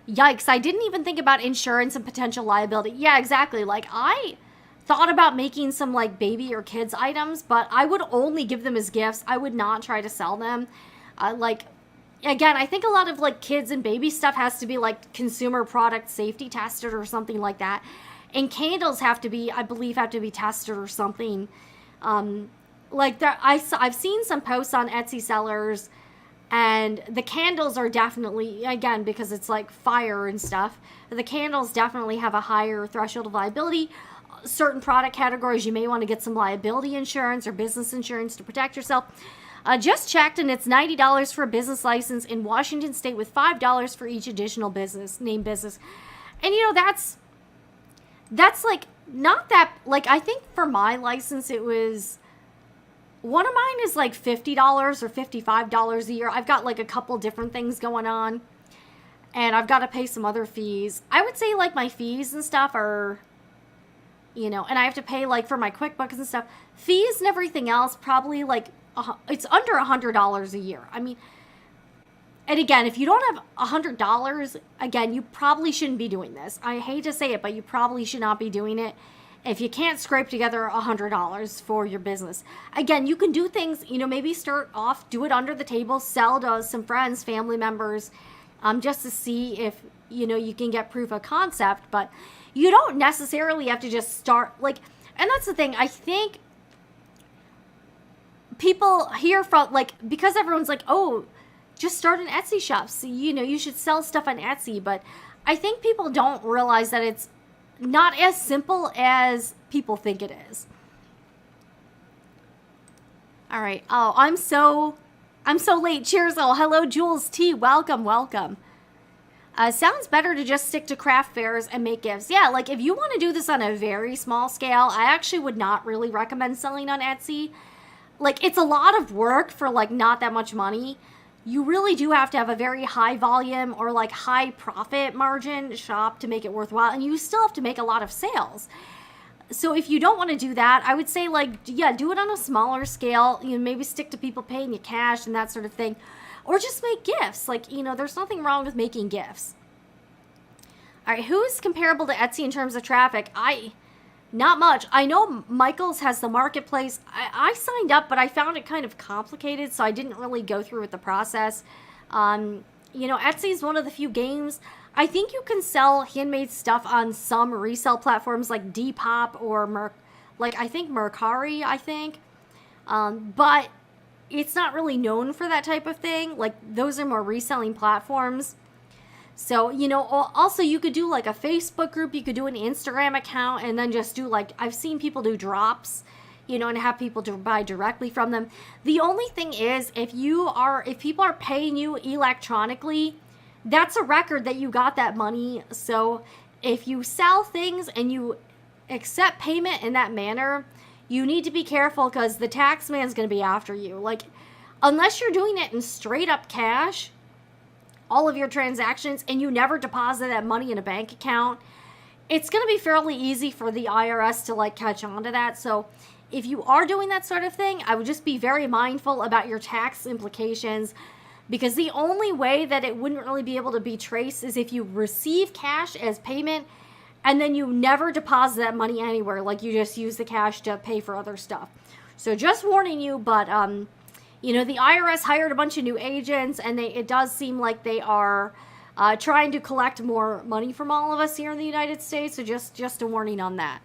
Yikes, I didn't even think about insurance and potential liability. Yeah, exactly. Like, I thought about making some, like, baby or kids items, but I would only give them as gifts. I would not try to sell them. Again, I think a lot of, like, kids and baby stuff has to be, like, consumer product safety tested or something like that. And candles I believe have to be tested or something. I've seen some posts on Etsy sellers, and the candles are definitely, again, because it's like fire and stuff, the candles definitely have a higher threshold of liability. Certain product categories, you may want to get some liability insurance or business insurance to protect yourself. Just checked, and it's $90 for a business license in Washington State, with $5 for each additional name business. And, that's like not that, like, I think for my license it was, one of mine is like $50 or $55 a year. I've got like a couple different things going on, and I've got to pay some other fees. I would say like my fees and stuff are, and I have to pay like for my QuickBooks and stuff, fees and everything else, probably like it's under $100 a year. I mean, and again, if you don't have $100, again, you probably shouldn't be doing this. I hate to say it, but you probably should not be doing it if you can't scrape together $100 for your business. Again, you can do things, maybe start off, do it under the table, sell to some friends, family members, just to see if, you can get proof of concept. But you don't necessarily have to just start, like, and that's the thing, I think people hear from, like, because everyone's like, oh, just start an Etsy shop. So, you should sell stuff on Etsy. But I think people don't realize that it's not as simple as people think it is. All right. Oh, I'm so late. Cheers. Oh, hello, Jules T. Welcome. Sounds better to just stick to craft fairs and make gifts. Yeah, like if you want to do this on a very small scale, I actually would not really recommend selling on Etsy. Like, it's a lot of work for like not that much money. You really do have to have a very high volume or like high profit margin shop to make it worthwhile, and you still have to make a lot of sales. So if you don't want to do that, I would say, like, yeah, do it on a smaller scale. You know, maybe stick to people paying you cash and that sort of thing. Or just make gifts. Like, you know, there's nothing wrong with making gifts. All right, who's comparable to Etsy in terms of traffic? Not much. I know Michael's has the marketplace. I signed up, but I found it kind of complicated, so I didn't really go through with the process. You know, Etsy is one of the few games. I think you can sell handmade stuff on some resale platforms like Depop or I think Mercari, I think. But it's not really known for that type of thing. Like, those are more reselling platforms. So, you know, also you could do like a Facebook group, you could do an Instagram account, and then just do like, I've seen people do drops, you know, and have people to buy directly from them. The only thing is, if people are paying you electronically, that's a record that you got that money. So if you sell things and you accept payment in that manner, you need to be careful, because the tax man's going to be after you. Like, unless you're doing it in straight up cash, all of your transactions, and you never deposit that money in a bank account, it's going to be fairly easy for the IRS to like catch on to that. So if you are doing that sort of thing, I would just be very mindful about your tax implications, because the only way that it wouldn't really be able to be traced is if you receive cash as payment and then you never deposit that money anywhere. Like, you just use the cash to pay for other stuff. So just warning you, but you know, the IRS hired a bunch of new agents, and it does seem like they are trying to collect more money from all of us here in the United States. So just a warning on that.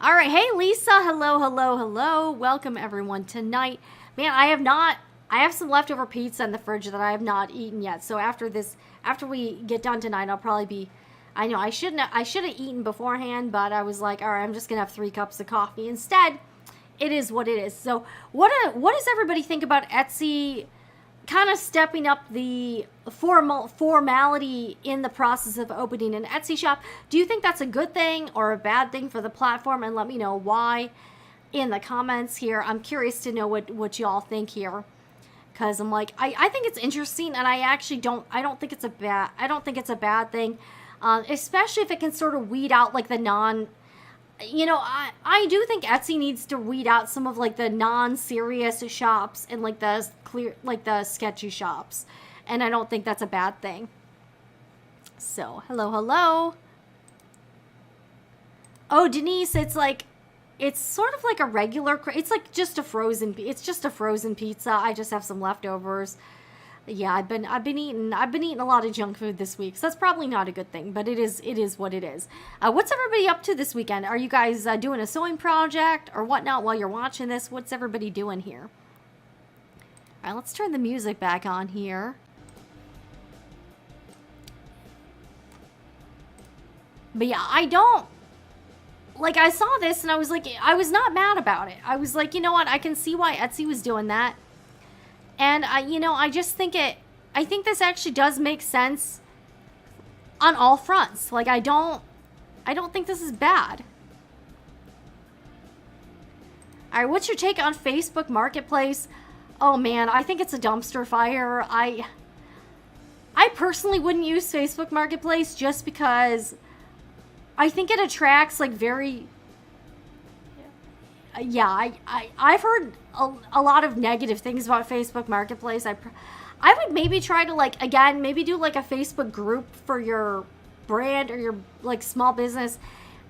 All right. Hey, Lisa. Hello, hello, hello. Welcome, everyone, tonight. Man, I have some leftover pizza in the fridge that I have not eaten yet. So after we get done tonight, I'll probably be, I know I should have eaten beforehand, but I was like, all right, I'm just going to have 3 cups of coffee instead. It is what it is. So what does everybody think about Etsy kind of stepping up the formality in the process of opening an Etsy shop? Do you think that's a good thing or a bad thing for the platform? And let me know why in the comments here. I'm curious to know what y'all think here, because I'm like, I think it's interesting, and I don't think it's a bad thing, especially if it can sort of weed out like the non. You know, I do think Etsy needs to weed out some of like the non-serious shops and like the sketchy shops. And I don't think that's a bad thing. So, hello. Oh, Denise, it's sort of like a regular, it's like just a frozen pizza. I just have some leftovers. Yeah, I've been eating a lot of junk food this week, so that's probably not a good thing, but it is what it is. What's everybody up to this weekend? Are you guys doing a sewing project or whatnot while you're watching this? What's everybody doing here? All right, let's turn the music back on here. But yeah, I saw this and I was like, I was not mad about it. I was like, you know what? I can see why Etsy was doing that. And I just think I think this actually does make sense on all fronts. Like, I don't think this is bad. All right, what's your take on Facebook Marketplace? Oh man, I think it's a dumpster fire. I personally wouldn't use Facebook Marketplace just because I think it attracts like very. Yeah, I've heard a lot of negative things about Facebook Marketplace. I would maybe try to maybe do like a Facebook group for your brand or your like small business,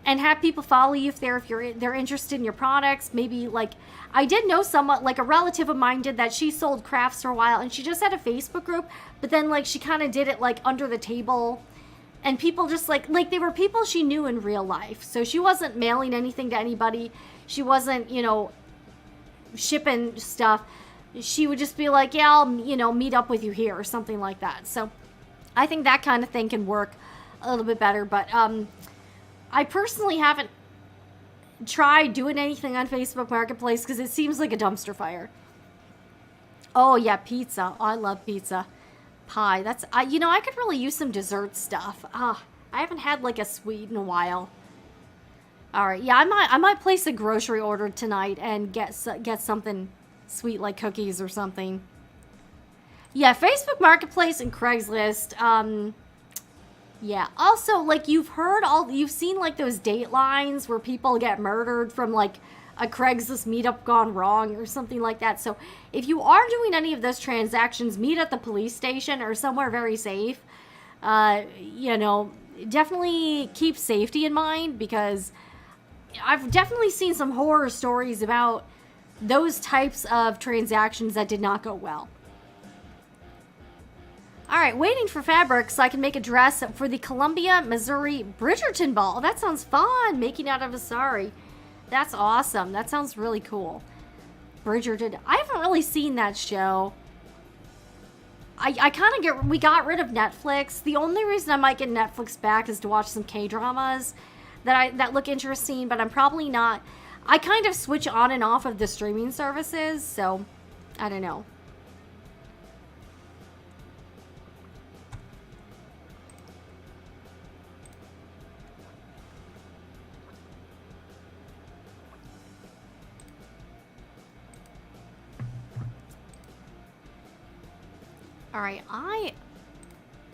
and have people follow you if they're interested in your products. Maybe like I did know someone, like a relative of mine did that. She sold crafts for a while, and she just had a Facebook group, but then like she kind of did it like under the table, and people just like they were people she knew in real life. So she wasn't mailing anything to anybody. She wasn't, shipping stuff. She would just be like, yeah, I'll, meet up with you here or something like that. So I think that kind of thing can work a little bit better. But I personally haven't tried doing anything on Facebook Marketplace because it seems like a dumpster fire. Oh, yeah, pizza. Oh, I love pizza. Pie. That's, I could really use some dessert stuff. I haven't had like a sweet in a while. All right, yeah, I might place a grocery order tonight and get something sweet like cookies or something. Yeah, Facebook Marketplace and Craigslist. Yeah. Also, like, you've seen like those datelines where people get murdered from like a Craigslist meetup gone wrong or something like that. So if you are doing any of those transactions, meet at the police station or somewhere very safe. You know, definitely keep safety in mind, because I've definitely seen some horror stories about those types of transactions that did not go well. All right, waiting for fabric so I can make a dress for the Columbia, Missouri Bridgerton Ball. That sounds fun, making out of a sari. That's awesome. That sounds really cool. Bridgerton. I haven't really seen that show. We got rid of Netflix. The only reason I might get Netflix back is to watch some K-dramas that look interesting, but I'm probably not. I kind of switch on and off of the streaming services, so I don't know. All right,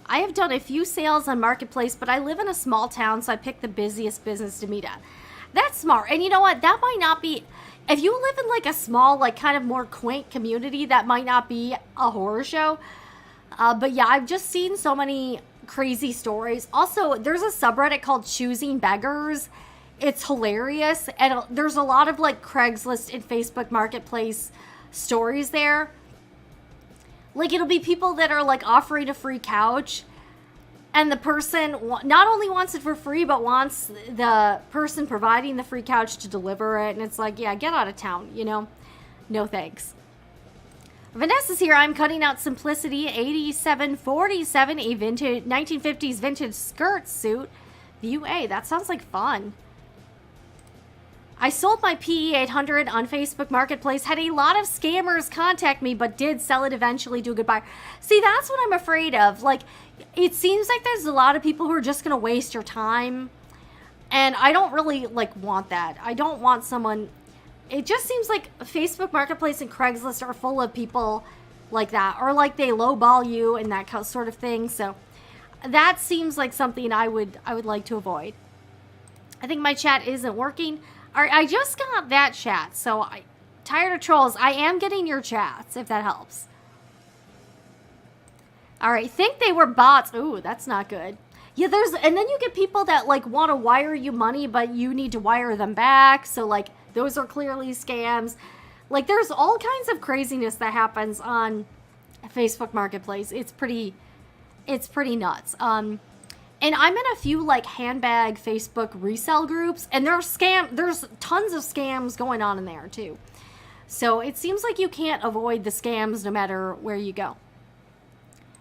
I have done a few sales on Marketplace, but I live in a small town, so I picked the busiest business to meet at. That's smart. And you know what? That might not be... If you live in like a small, like kind of more quaint community, that might not be a horror show. But yeah, I've just seen so many crazy stories. Also, there's a subreddit called Choosing Beggars. It's hilarious. And there's a lot of like Craigslist and Facebook Marketplace stories there. Like, it'll be people that are, like, offering a free couch, and the person not only wants it for free, but wants the person providing the free couch to deliver it, and it's like, yeah, get out of town, you know? No thanks. Vanessa's here. I'm cutting out Simplicity 8747, a vintage 1950s vintage skirt suit. View A. That sounds like fun. I sold my PE800 on Facebook Marketplace, had a lot of scammers contact me, but did sell it eventually, do goodbye. See, that's what I'm afraid of. Like, it seems like there's a lot of people who are just going to waste your time, and I don't really, like, want that. I don't want someone... It just seems like Facebook Marketplace and Craigslist are full of people like that, or like they lowball you and that sort of thing, so that seems like something I would like to avoid. I think my chat isn't working. All right, I just got that chat, so tired of trolls. I am getting your chats, if that helps. All right, think they were bots. Ooh, that's not good. Yeah, and then you get people that like want to wire you money, but you need to wire them back. So like those are clearly scams. Like there's all kinds of craziness that happens on Facebook Marketplace. It's pretty nuts. And I'm in a few like handbag Facebook resale groups, and there's tons of scams going on in there too. So it seems like you can't avoid the scams no matter where you go.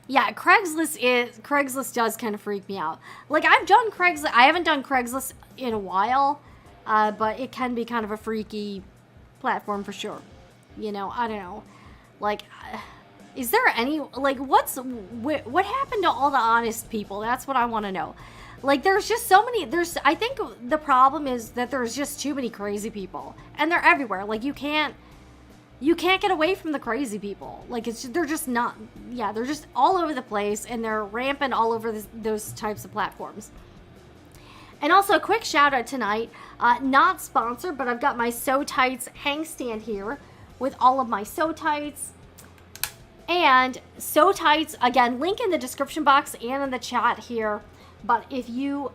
Yeah, Craigslist does kind of freak me out. Like I've done Craigslist, I haven't done Craigslist in a while, but it can be kind of a freaky platform for sure. You know, I don't know. Like, is there any, like, what happened to all the honest people? That's what I want to know. Like, there's just so many, I think the problem is that there's just too many crazy people. And they're everywhere. Like, you can't get away from the crazy people. Like, they're just not, yeah, they're just all over the place, and they're rampant all over those types of platforms. And also, a quick shout out tonight, not sponsored, but I've got my Sew Tights hang stand here with all of my Sew Tights. And Sew Tights, again, link in the description box and in the chat here. But if you,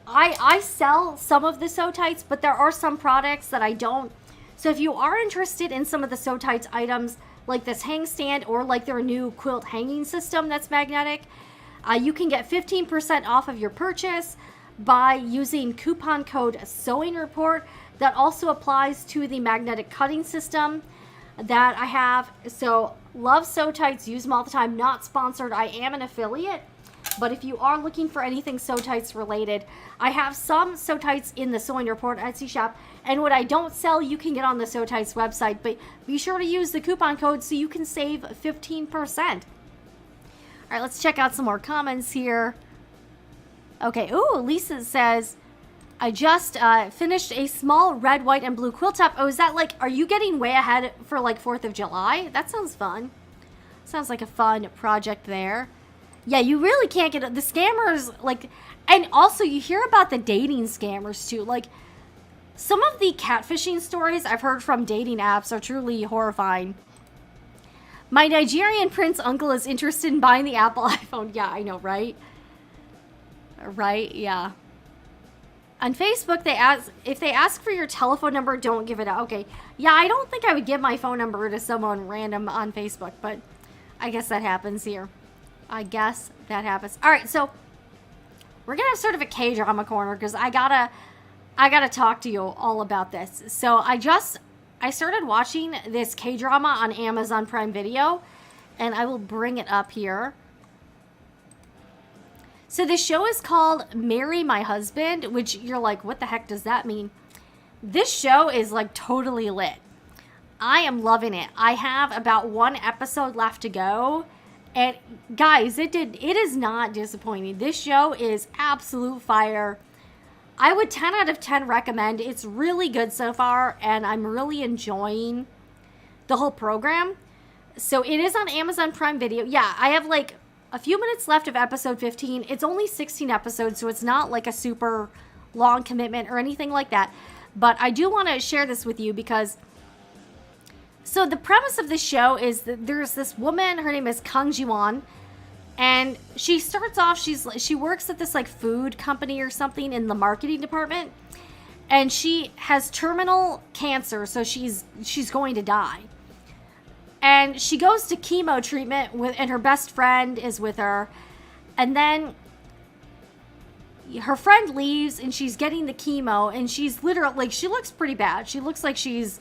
I sell some of the Sew Tights, but there are some products that I don't. So if you are interested in some of the Sew Tights items, like this hang stand or like their new quilt hanging system that's magnetic, you can get 15% off of your purchase by using coupon code Sewing Report. That also applies to the magnetic cutting system that I have. So love Sew Tights, use them all the time. Not sponsored, I am an affiliate. But if you are looking for anything Sew Tights related, I have some Sew Tights in the Sewing Report Etsy shop. And what I don't sell, you can get on the Sew Tights website. But be sure to use the coupon code so you can save 15%. All right, let's check out some more comments here. Okay, ooh, Lisa says, I just finished a small red, white, and blue quilt top. Oh, is that like, are you getting way ahead for like 4th of July? That sounds fun. Sounds like a fun project there. Yeah, you really can't get the scammers, like, and also you hear about the dating scammers too. Like, some of the catfishing stories I've heard from dating apps are truly horrifying. My Nigerian prince uncle is interested in buying the Apple iPhone. Yeah, I know, right? Right, yeah. On Facebook, if they ask for your telephone number, don't give it out. Okay, yeah, I don't think I would give my phone number to someone random on Facebook, but I guess that happens here. I guess that happens. All right, so we're gonna have sort of a K-drama corner because I gotta talk to you all about this. So I started watching this K-drama on Amazon Prime Video, and I will bring it up here. So the show is called Marry My Husband, which you're like, what the heck does that mean? This show is like totally lit. I am loving it. I have about 1 episode left to go. And guys, it is not disappointing. This show is absolute fire. I would 10 out of 10 recommend. It's really good so far, and I'm really enjoying the whole program. So it is on Amazon Prime Video. Yeah, I have like a few minutes left of episode 15. It's only 16 episodes, so it's not like a super long commitment or anything like that. But I do want to share this with you because... So the premise of this show is that there's this woman, her name is Kang Ji-won, and she starts off, she works at this like food company or something in the marketing department, and she has terminal cancer, so she's going to die. And she goes to chemo treatment and her best friend is with her, and then her friend leaves and she's getting the chemo, and she's literally, like, she looks pretty bad. She looks like she's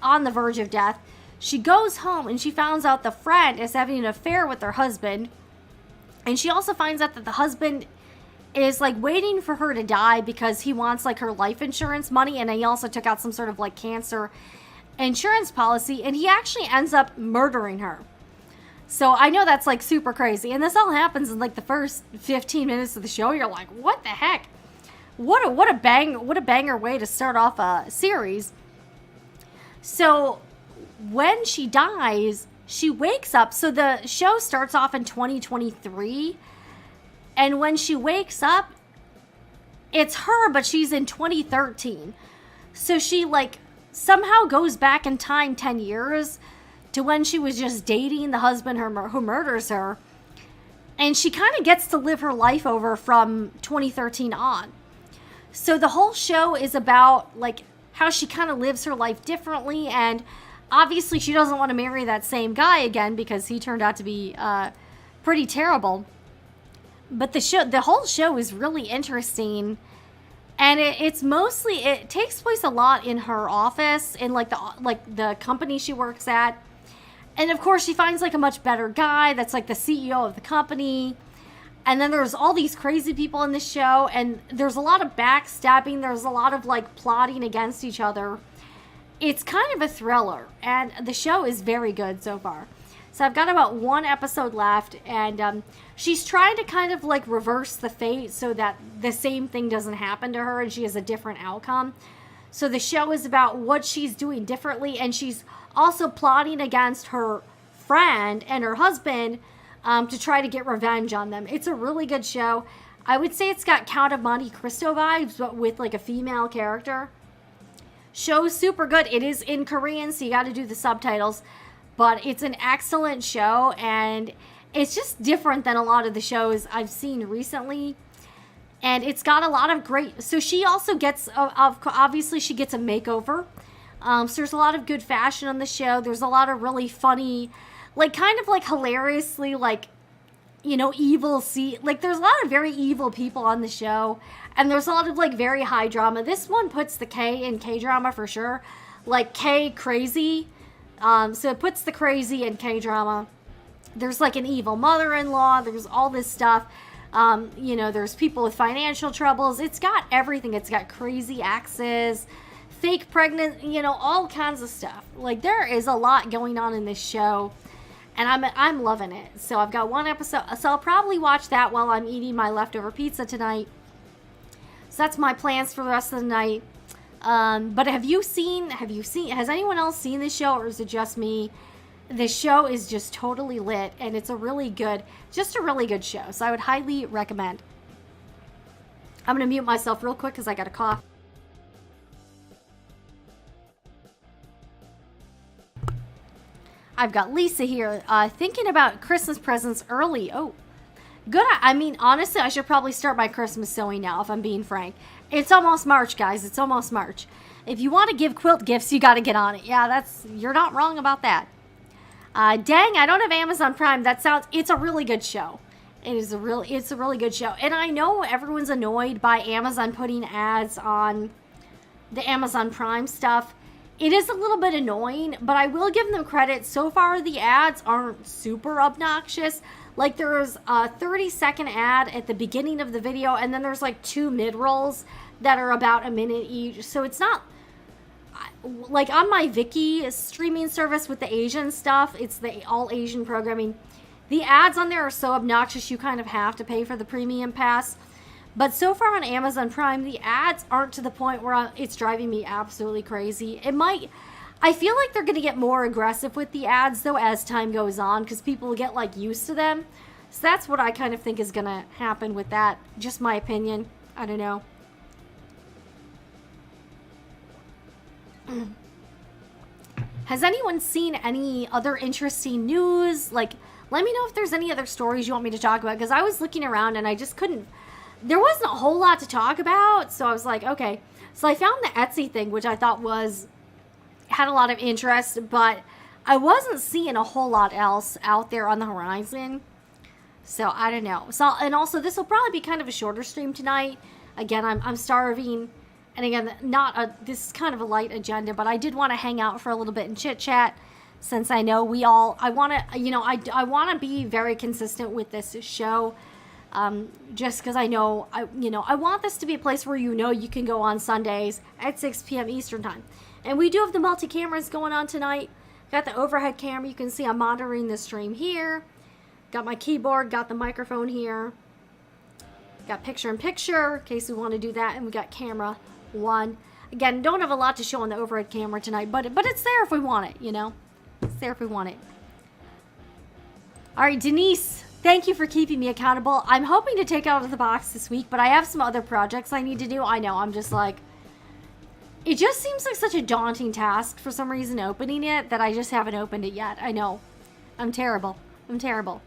on the verge of death. She goes home and she finds out the friend is having an affair with her husband. And she also finds out that the husband is like waiting for her to die because he wants like her life insurance money. And he also took out some sort of like cancer insurance policy. And he actually ends up murdering her. So I know that's like super crazy. And this all happens in like the first 15 minutes of the show. You're like, what the heck? What a banger way to start off a series. So when she dies, she wakes up. So the show starts off in 2023. And when she wakes up, it's her, but she's in 2013. So she like somehow goes back in time 10 years to when she was just dating the husband who murders her. And she kind of gets to live her life over from 2013 on. So the whole show is about like how she kind of lives her life differently, and obviously she doesn't want to marry that same guy again because he turned out to be pretty terrible. But the whole show is really interesting, and it takes place a lot in her office, in like the company she works at, and of course she finds like a much better guy that's like the CEO of the company. And then there's all these crazy people in the show, and there's a lot of backstabbing. There's a lot of like plotting against each other. It's kind of a thriller, and the show is very good so far. So I've got about 1 episode left, and she's trying to kind of like reverse the fate so that the same thing doesn't happen to her and she has a different outcome. So the show is about what she's doing differently, and she's also plotting against her friend and her husband to try to get revenge on them. It's a really good show. I would say it's got Count of Monte Cristo vibes, but with like a female character. Show's super good. It is in Korean, so you got to do the subtitles. But it's an excellent show, and it's just different than a lot of the shows I've seen recently. And it's got a lot of great... So she also gets... Obviously, she gets a makeover. So there's a lot of good fashion on the show. There's a lot of really funny... Like, kind of, like, hilariously, like, you know, evil... Like, there's a lot of very evil people on the show. And there's a lot of, like, very high drama. This one puts the K in K-drama for sure. Like, K crazy. So it puts the crazy in K-drama. There's, like, an evil mother-in-law. There's all this stuff. You know, there's people with financial troubles. It's got everything. It's got crazy exes, fake pregnant, you know, all kinds of stuff. Like, there is a lot going on in this show. And I'm loving it. So I've got 1 episode. So I'll probably watch that while I'm eating my leftover pizza tonight. So that's my plans for the rest of the night. But has anyone else seen this show, or is it just me The show is just totally lit, and it's a really good show. So I would highly recommend. I'm going to mute myself real quick because I got a cough. I've got Lisa here thinking about Christmas presents early. Oh, good. I mean, honestly, I should probably start my Christmas sewing now, if I'm being frank. It's almost March, guys. It's almost March. If you want to give quilt gifts, you got to get on it. Yeah, you're not wrong about that. Dang, I don't have Amazon Prime. It's a really good show. It's a really good show. And I know everyone's annoyed by Amazon putting ads on the Amazon Prime stuff. It is a little bit annoying, but I will give them credit. So far, the ads aren't super obnoxious. Like, there's a 30-second ad at the beginning of the video, and then there's like 2 mid-rolls that are about a minute each. So it's not like on my Viki streaming service with the Asian stuff. It's the all Asian programming. The ads on there are so obnoxious you kind of have to pay for the premium pass. But so far on Amazon Prime, the ads aren't to the point where it's driving me absolutely crazy. I feel like they're going to get more aggressive with the ads, though, as time goes on, because people will get, like, used to them. So that's what I kind of think is going to happen with that. Just my opinion. I don't know. Has anyone seen any other interesting news? Like, let me know if there's any other stories you want me to talk about, because I was looking around and I just couldn't. There wasn't a whole lot to talk about, so I was like, okay. So I found the Etsy thing, which I thought had a lot of interest, but I wasn't seeing a whole lot else out there on the horizon. So I don't know. So, and also this will probably be kind of a shorter stream tonight. Again, I'm starving, and again, this is kind of a light agenda, but I did want to hang out for a little bit and chit chat, since I know I want to, I want to be very consistent with this show. Just because I know, I want this to be a place where you can go on Sundays at 6 p.m. Eastern Time. And we do have the multi-cameras going on tonight. Got the overhead camera. You can see I'm monitoring the stream here. Got my keyboard, got the microphone here. Got picture-in-picture, in case we want to do that. And we got camera 1. Again, don't have a lot to show on the overhead camera tonight, but it's there if we want it, It's there if we want it. All right, Denise. Thank you for keeping me accountable. I'm hoping to take out of the box this week, but I have some other projects I need to do. I know, I'm just like, it just seems like such a daunting task for some reason opening it that I just haven't opened it yet. I know. I'm terrible. I'm terrible.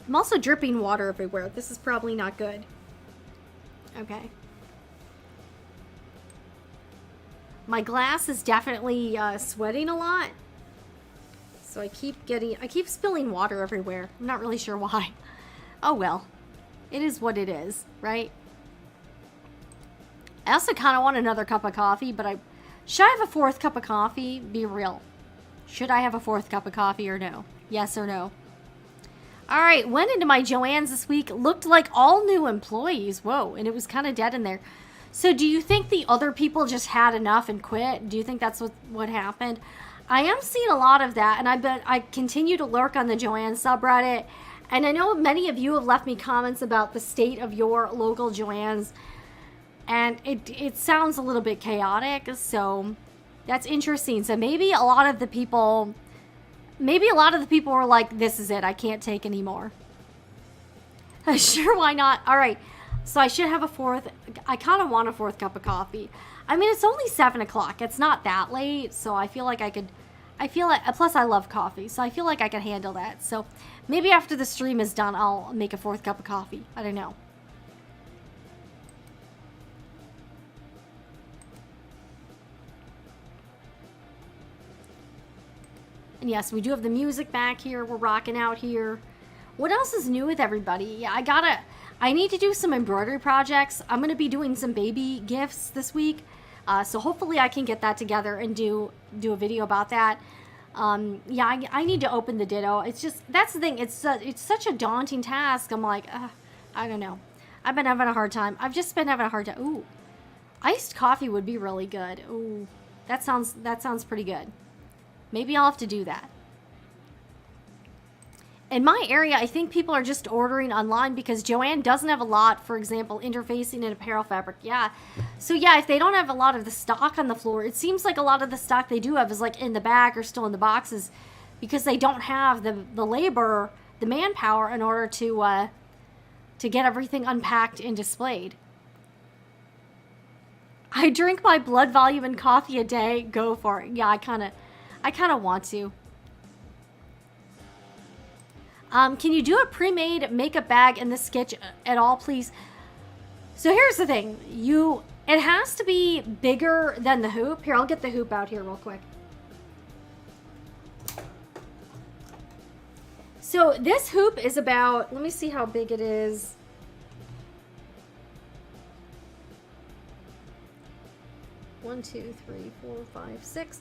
I'm also dripping water everywhere. This is probably not good. Okay. My glass is definitely sweating a lot. So I keep spilling water everywhere. I'm not really sure why. Oh well. It is what it is, right? I also kind of want another cup of coffee, but should I have a 4th cup of coffee? Be real. Should I have a 4th cup of coffee or no? Yes or no? Alright, went into my Joann's this week. Looked like all new employees. Whoa, and it was kind of dead in there. So do you think the other people just had enough and quit? Do you think that's what happened? I am seeing a lot of that, and I continue to lurk on the Joann's subreddit. And I know many of you have left me comments about the state of your local Joann's. And it sounds a little bit chaotic, so that's interesting. So maybe a lot of the people were like, this is it, I can't take anymore. Sure, why not? All right, so I should have I kind of want a 4th cup of coffee. I mean, it's only 7 o'clock. It's not that late, so I feel like plus I love coffee, so I feel like I can handle that. So maybe after the stream is done, I'll make a 4th cup of coffee. I don't know. And yes, we do have the music back here. We're rocking out here. What else is new with everybody? Yeah, I need to do some embroidery projects. I'm going to be doing some baby gifts this week. So hopefully I can get that together and do a video about that. Yeah, I need to open the Ditto. It's just, that's the thing. It's such a daunting task. I'm like, I don't know. I've been having a hard time. I've just been having a hard time. Ooh, iced coffee would be really good. Ooh, that sounds pretty good. Maybe I'll have to do that. in my area, I think people are just ordering online because Joann doesn't have a lot, for example, interfacing and apparel fabric. Yeah. So yeah, if they don't have a lot of the stock on the floor, it seems like a lot of the stock they do have is like in the bag or still in the boxes because they don't have the labor, the manpower in order to get everything unpacked and displayed. I drink my blood volume in coffee a day. Go for it. Yeah, I kind of want to. Can you do a pre-made makeup bag in the sketch at all, please? So here's the thing. It has to be bigger than the hoop. Here, I'll get the hoop out here real quick. So this hoop is about, let me see how big it is. One, two, three, 4, 5, 6.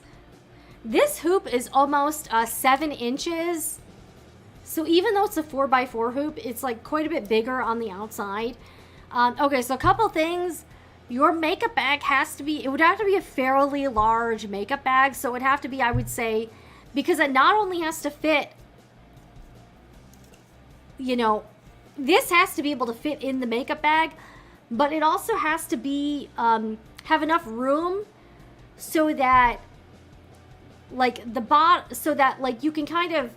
This hoop is almost 7 inches. So even though it's a 4x4 hoop, it's like quite a bit bigger on the outside. Okay, so a couple things. Your makeup bag it would have to be a fairly large makeup bag. So it would have to be, I would say, because it not only has to fit, you know, this has to be able to fit in the makeup bag, but it also has to be, have enough room so that, like, so that, like, you can kind of,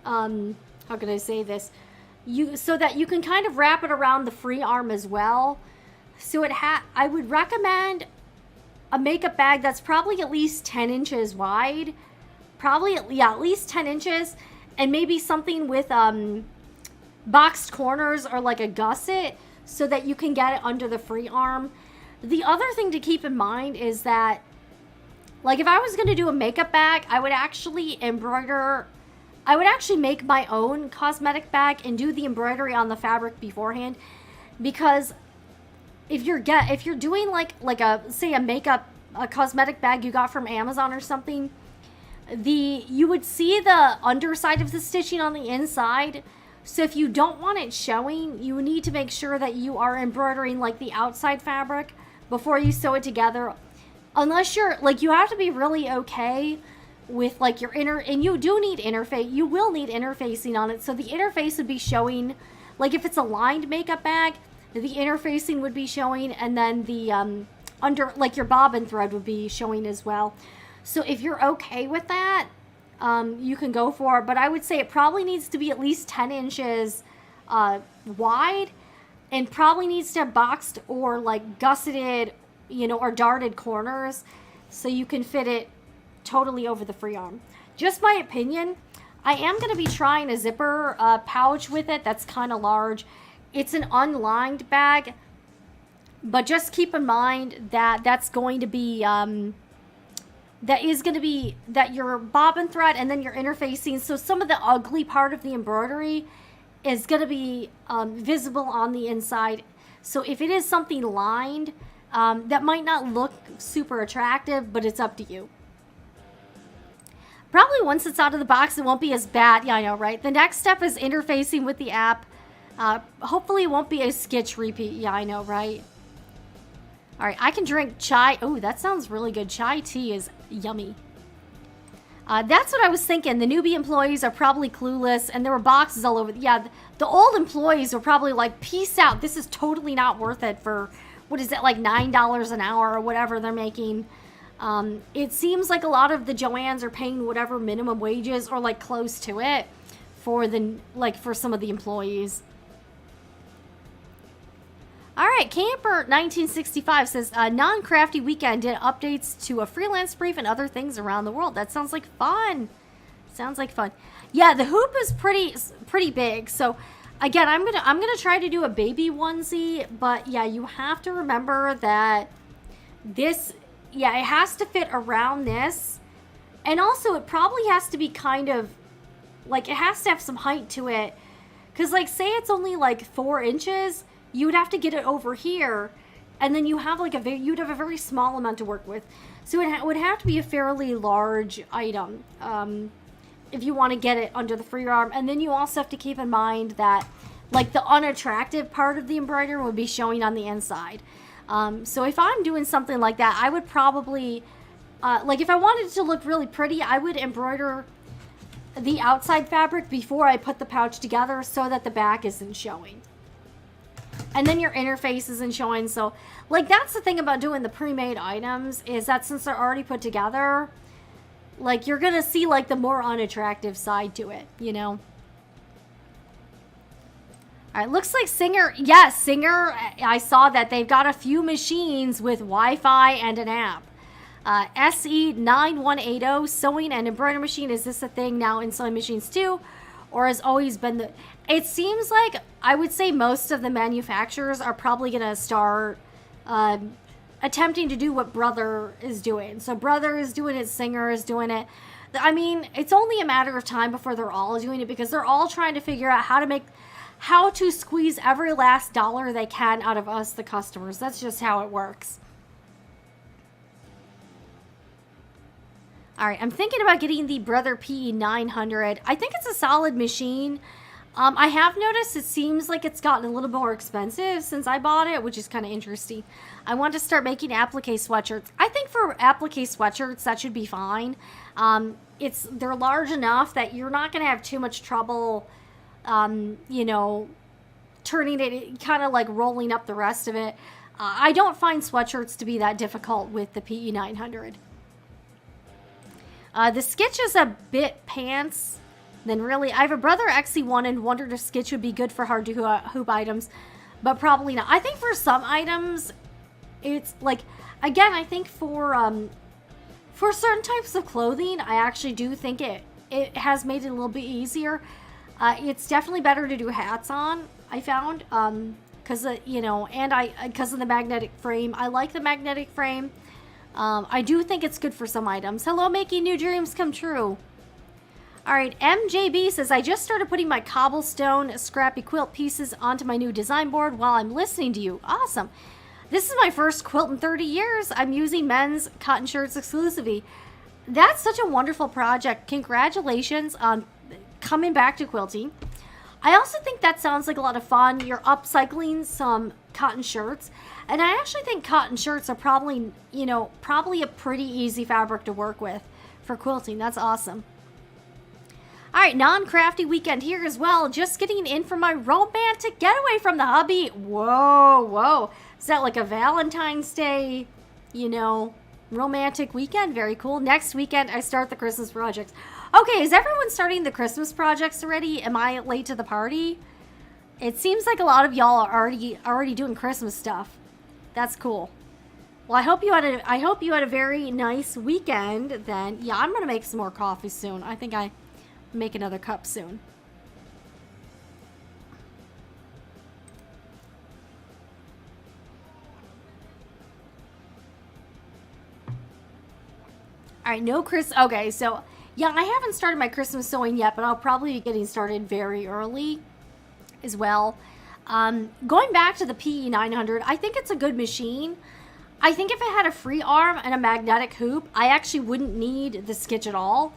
how can I say this? So that you can kind of wrap it around the free arm as well. So I would recommend a makeup bag that's probably at least 10 inches wide. Probably, at least 10 inches. And maybe something with, boxed corners or like a gusset so that you can get it under the free arm. The other thing to keep in mind is that, like, if I was going to do a makeup bag, I would actually make my own cosmetic bag and do the embroidery on the fabric beforehand, because if you're doing like a cosmetic bag you got from Amazon or something, you would see the underside of the stitching on the inside. So if you don't want it showing, you need to make sure that you are embroidering like the outside fabric before you sew it together. Unless you're like, you have to be really okay with like your and you will need interfacing on it. So the interface would be showing, like if it's a lined makeup bag, the interfacing would be showing, and then the under, like your bobbin thread would be showing as well. So if you're okay with that, you can go for it, but I would say it probably needs to be at least 10 inches wide, and probably needs to have boxed or like gusseted, you know, or darted corners so you can fit it totally over the free arm. Just my opinion. I am going to be trying a zipper pouch with it that's kind of large. It's an unlined bag, but just keep in mind that that's going to be that your bobbin thread and then your interfacing, so some of the ugly part of the embroidery is going to be visible on the inside. So if it is something lined, that might not look super attractive, but it's up to you. Probably once it's out of the box, it won't be as bad. Yeah, I know, right? The next step is interfacing with the app. Hopefully it won't be a sketch repeat. Yeah, I know, right? All right, I can drink chai. Oh, that sounds really good. Chai tea is yummy. That's what I was thinking. The newbie employees are probably clueless, and there were boxes all over. Yeah, the old employees were probably like, peace out. This is totally not worth it for, what is it, like $9 an hour or whatever they're making. It seems like a lot of the Joanns are paying whatever minimum wages or like close to it for for some of the employees. All right, Camper1965 says, non-crafty weekend did updates to a freelance brief and other things around the world. That sounds like fun. Sounds like fun. Yeah, the hoop is pretty big. So again, I'm gonna try to do a baby onesie, but yeah, you have to remember that this, yeah, it has to fit around this, and also it probably has to be kind of like, it has to have some height to it, because like say it's only like 4 inches. You would have to get it over here, and then you have like you'd have a very small amount to work with. So it would have to be a fairly large item if you want to get it under the free arm. And then you also have to keep in mind that like the unattractive part of the embroidery would be showing on the inside. So if I'm doing something like that, I would probably, like if I wanted it to look really pretty, I would embroider, the outside fabric before I put the pouch together so that the back isn't showing. And then your interface isn't showing. So, like, that's the thing about doing the pre-made items, is that since they're already put together, like, you're gonna see, like, the more unattractive side to it, you know? Alright, looks like Singer, yes, Singer, I saw that they've got a few machines with Wi-Fi and an app. SE9180 sewing and embroidery machine. Is this a thing now in sewing machines too? Or has always been the... It seems like, I would say most of the manufacturers are probably going to start attempting to do what Brother is doing. So Brother is doing it, Singer is doing it. I mean, it's only a matter of time before they're all doing it, because they're all trying to figure out how to squeeze every last dollar they can out of us, the customers. That's just how it works. All right, I'm thinking about getting the Brother PE900. I think it's a solid machine. I have noticed it seems like it's gotten a little more expensive since I bought it, which is kind of interesting. I want to start making applique sweatshirts. I think for applique sweatshirts, that should be fine. They're large enough that you're not going to have too much trouble, you know, turning it, kind of like rolling up the rest of it. I don't find sweatshirts to be that difficult with the PE900. The Skitch is a bit pants than really. I have a Brother XE1 and wondered if Skitch would be good for hard to hoop items, but probably not. I think for some items, it's like, again, I think for certain types of clothing, I actually do think it has made it a little bit easier. It's definitely better to do hats on, I found, because, you know, and because of the magnetic frame. I like the magnetic frame. I do think it's good for some items. Hello, making new dreams come true. All right, MJB says, I just started putting my cobblestone scrappy quilt pieces onto my new design board while I'm listening to you. Awesome. This is my first quilt in 30 years. I'm using men's cotton shirts exclusively. That's such a wonderful project. Congratulations on coming back to quilting. I also think that sounds like a lot of fun. You're upcycling some cotton shirts. And I actually think cotton shirts are probably, you know, probably a pretty easy fabric to work with for quilting. That's awesome. All right, non-crafty weekend here as well. Just getting in for my romantic getaway from the hubby. Whoa, whoa. Is that like a Valentine's Day, you know, romantic weekend? Very cool. Next weekend, I start the Christmas projects. Okay, is everyone starting the Christmas projects already? Am I late to the party? It seems like a lot of y'all are already doing Christmas stuff. That's cool. Well, I hope you had a very nice weekend then. Yeah, I'm gonna make some more coffee soon. I think I make another cup soon. All right, no okay, so yeah, I haven't started my Christmas sewing yet, but I'll probably be getting started very early as well. Going back to the PE900, I think it's a good machine. I think if it had a free arm and a magnetic hoop, I actually wouldn't need the Skitch at all.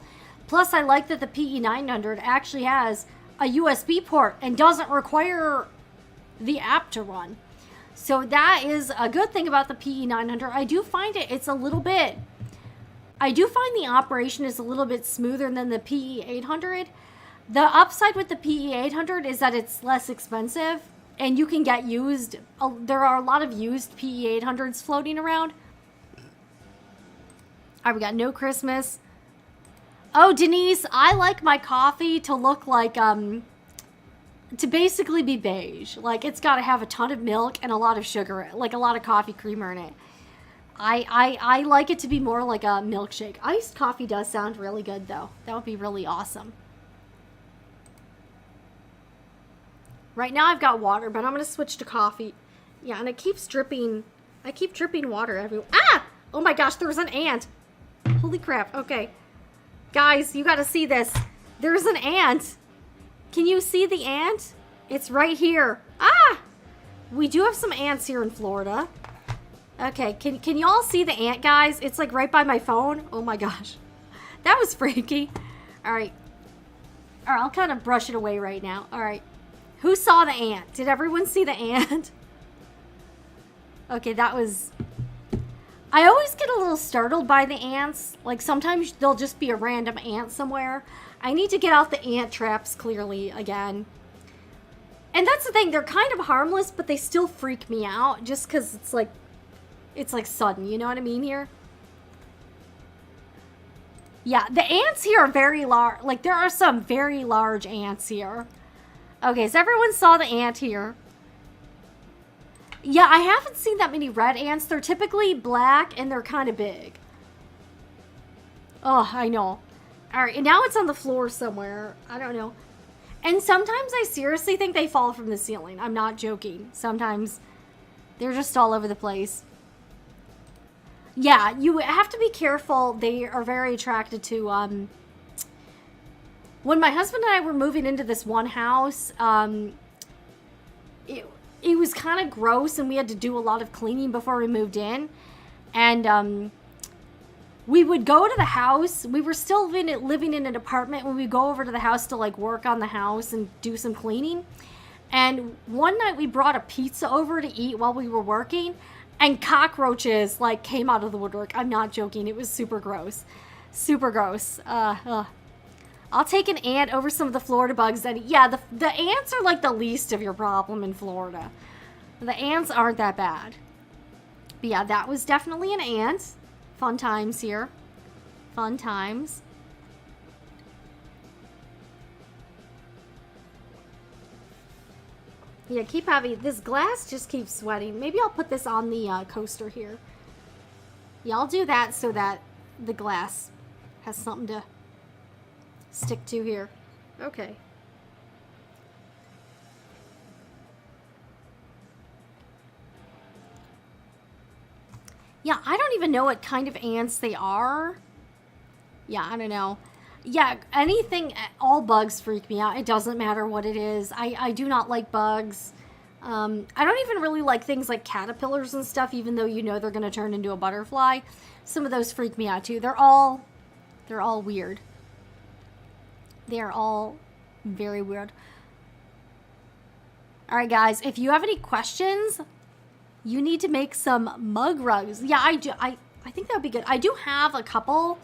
Plus, I like that the PE900 actually has a USB port and doesn't require the app to run. So that is a good thing about the PE900. I do find the operation is a little bit smoother than the PE800. The upside with the PE800 is that it's less expensive and you can get used. There are a lot of used PE800s floating around. All right, we got no Christmas. Oh, Denise, I like my coffee to look like, to basically be beige. Like, it's got to have a ton of milk and a lot of sugar, like a lot of coffee creamer in it. I like it to be more like a milkshake. Iced coffee does sound really good, though. That would be really awesome. Right now I've got water, but I'm going to switch to coffee. Yeah, and it keeps dripping. I keep dripping water everywhere. Ah! Oh my gosh, there's an ant. Holy crap. Okay. Guys, you got to see this. There's an ant. Can you see the ant? It's right here. Ah! We do have some ants here in Florida. Okay, can y'all see the ant, guys? It's like right by my phone. Oh my gosh. That was freaky. All right. All right, I'll kind of brush it away right now. All right. Who saw the ant? Did everyone see the ant? Okay, that was... I always get a little startled by the ants. Like sometimes there'll just be a random ant somewhere. I need to get out the ant traps clearly again. And that's the thing, they're kind of harmless, but they still freak me out just because it's like sudden, you know what I mean here? Yeah, the ants here are very large. Like there are some very large ants here. Okay, so everyone saw the ant here. Yeah, I haven't seen that many red ants. They're typically black and they're kind of big. Oh, I know. All right, and now it's on the floor somewhere. I don't know. And sometimes I seriously think they fall from the ceiling. I'm not joking. Sometimes they're just all over the place. Yeah, you have to be careful. They are very attracted to, when my husband and I were moving into this one house, it was kind of gross and we had to do a lot of cleaning before we moved in. And, we would go to the house. We were still living in an apartment when we go over to the house to like work on the house and do some cleaning. And one night we brought a pizza over to eat while we were working, and cockroaches like came out of the woodwork. I'm not joking. It was super gross. Super gross. I'll take an ant over some of the Florida bugs. And yeah, the ants are like the least of your problem in Florida. The ants aren't that bad. But yeah, that was definitely an ant. Fun times here. Fun times. Yeah, keep having... This glass just keeps sweating. Maybe I'll put this on the coaster here. Yeah, I'll do that so that the glass has something to stick to here. Okay. Yeah, I don't even know what kind of ants they are. Yeah, I don't know. Yeah, anything, all bugs freak me out. It doesn't matter what it is. I do not like bugs. I don't even really like things like caterpillars and stuff, even though you know they're going to turn into a butterfly. Some of those freak me out too. They're all weird. They're all very weird. All right, guys, if you have any questions, you need to make some mug rugs. Yeah, I do. I think that would be good. I do have a couple.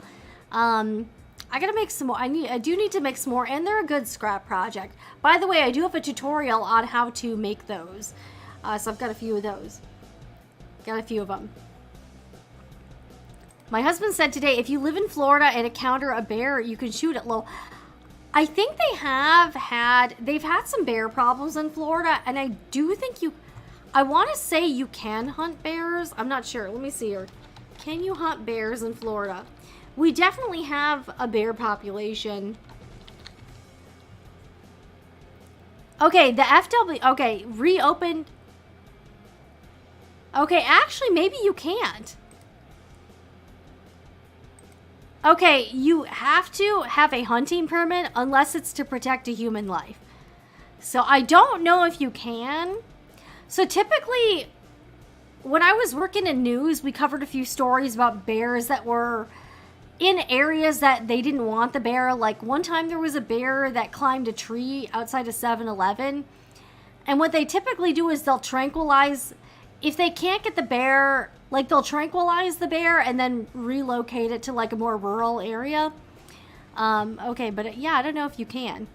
I gotta make some more. I do need to make some more, and they're a good scrap project. By the way, I do have a tutorial on how to make those. So I've got a few of those. Got a few of them. My husband said today, if you live in Florida and encounter a bear, you can shoot it low. I think they've had some bear problems in Florida, and I do think I want to say you can hunt bears. I'm not sure. Let me see here. Can you hunt bears in Florida? We definitely have a bear population. Okay, the FW... Okay, reopened. Okay, actually, maybe you can't. Okay, you have to have a hunting permit unless it's to protect a human life. So I don't know if you can. So typically, when I was working in news, we covered a few stories about bears that were in areas that they didn't want the bear. Like one time there was a bear that climbed a tree outside of 7-Eleven. And what they typically do is they'll tranquilize, if they can't get the bear, like they'll tranquilize the bear and then relocate it to like a more rural area. Okay, but yeah, I don't know if you can.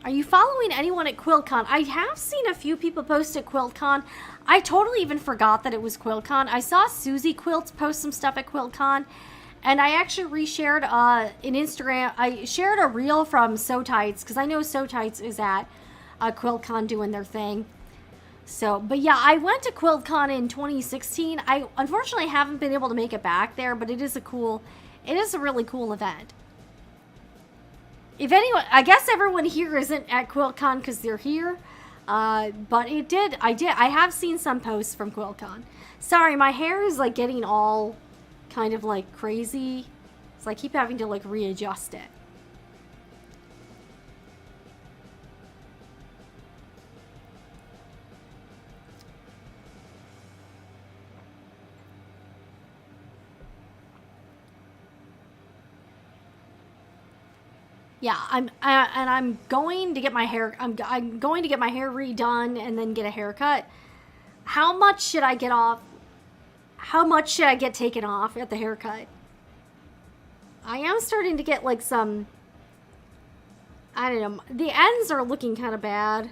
Are you following anyone at QuiltCon? I have seen a few people post at QuiltCon. I totally even forgot that it was QuiltCon. I saw Susie Quilts post some stuff at QuiltCon, and I actually reshared an Instagram. I shared a reel from So Tights, because I know So Tights is at QuiltCon doing their thing. So, but yeah, I went to QuiltCon in 2016. I unfortunately haven't been able to make it back there, but it is a really cool event. If anyone, I guess everyone here isn't at QuiltCon because they're here, but I have seen some posts from QuiltCon. Sorry, my hair is like getting all kind of like crazy, so I keep having to like readjust it. Yeah, I'm going to get my hair. I'm going to get my hair redone and then get a haircut. How much should I get off? How much should I get taken off at the haircut? I am starting to get like some, I don't know, the ends are looking kind of bad.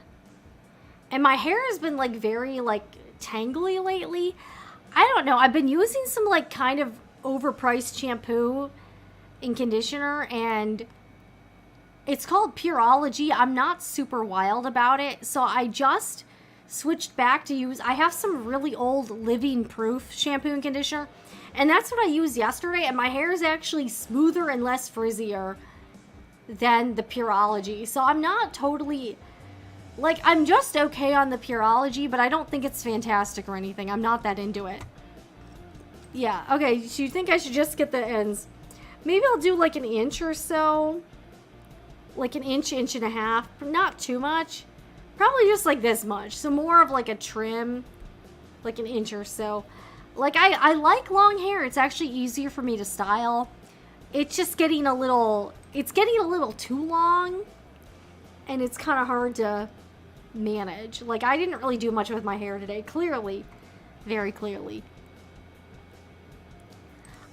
And my hair has been like very like tangly lately. I don't know. I've been using some like kind of overpriced shampoo and conditioner, and it's called Pureology. I'm not super wild about it, so I just switched back to use, I have some really old Living Proof shampoo and conditioner, and that's what I used yesterday, and my hair is actually smoother and less frizzier than the Pureology. So I'm not totally, like, I'm just okay on the Pureology, but I don't think it's fantastic or anything. I'm not that into it. Yeah, okay, so you think I should just get the ends. Maybe I'll do like an inch or so. Like an inch, inch and a half. Not too much. Probably just like this much. So more of like a trim. Like an inch or so. Like I like long hair. It's actually easier for me to style. It's just getting a little, it's getting a little too long. And it's kind of hard to manage. Like I didn't really do much with my hair today. Clearly. Very clearly.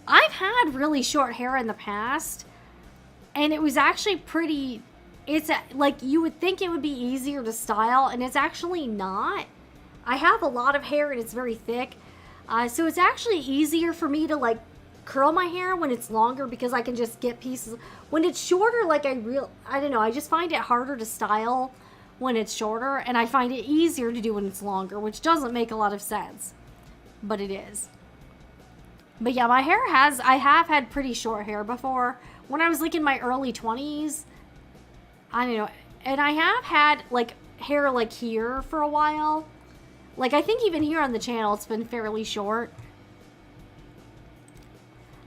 I've had really short hair in the past, and it was actually pretty, it's like you would think it would be easier to style, and it's actually not. I have a lot of hair and it's very thick, so it's actually easier for me to like curl my hair when it's longer because I can just get pieces. When it's shorter, like I don't know, I just find it harder to style when it's shorter, and I find it easier to do when it's longer, which doesn't make a lot of sense, but it is. But yeah, my hair I have had pretty short hair before. When I was like in my early 20s, I don't know. And I have had like hair like here for a while. Like I think even here on the channel, it's been fairly short.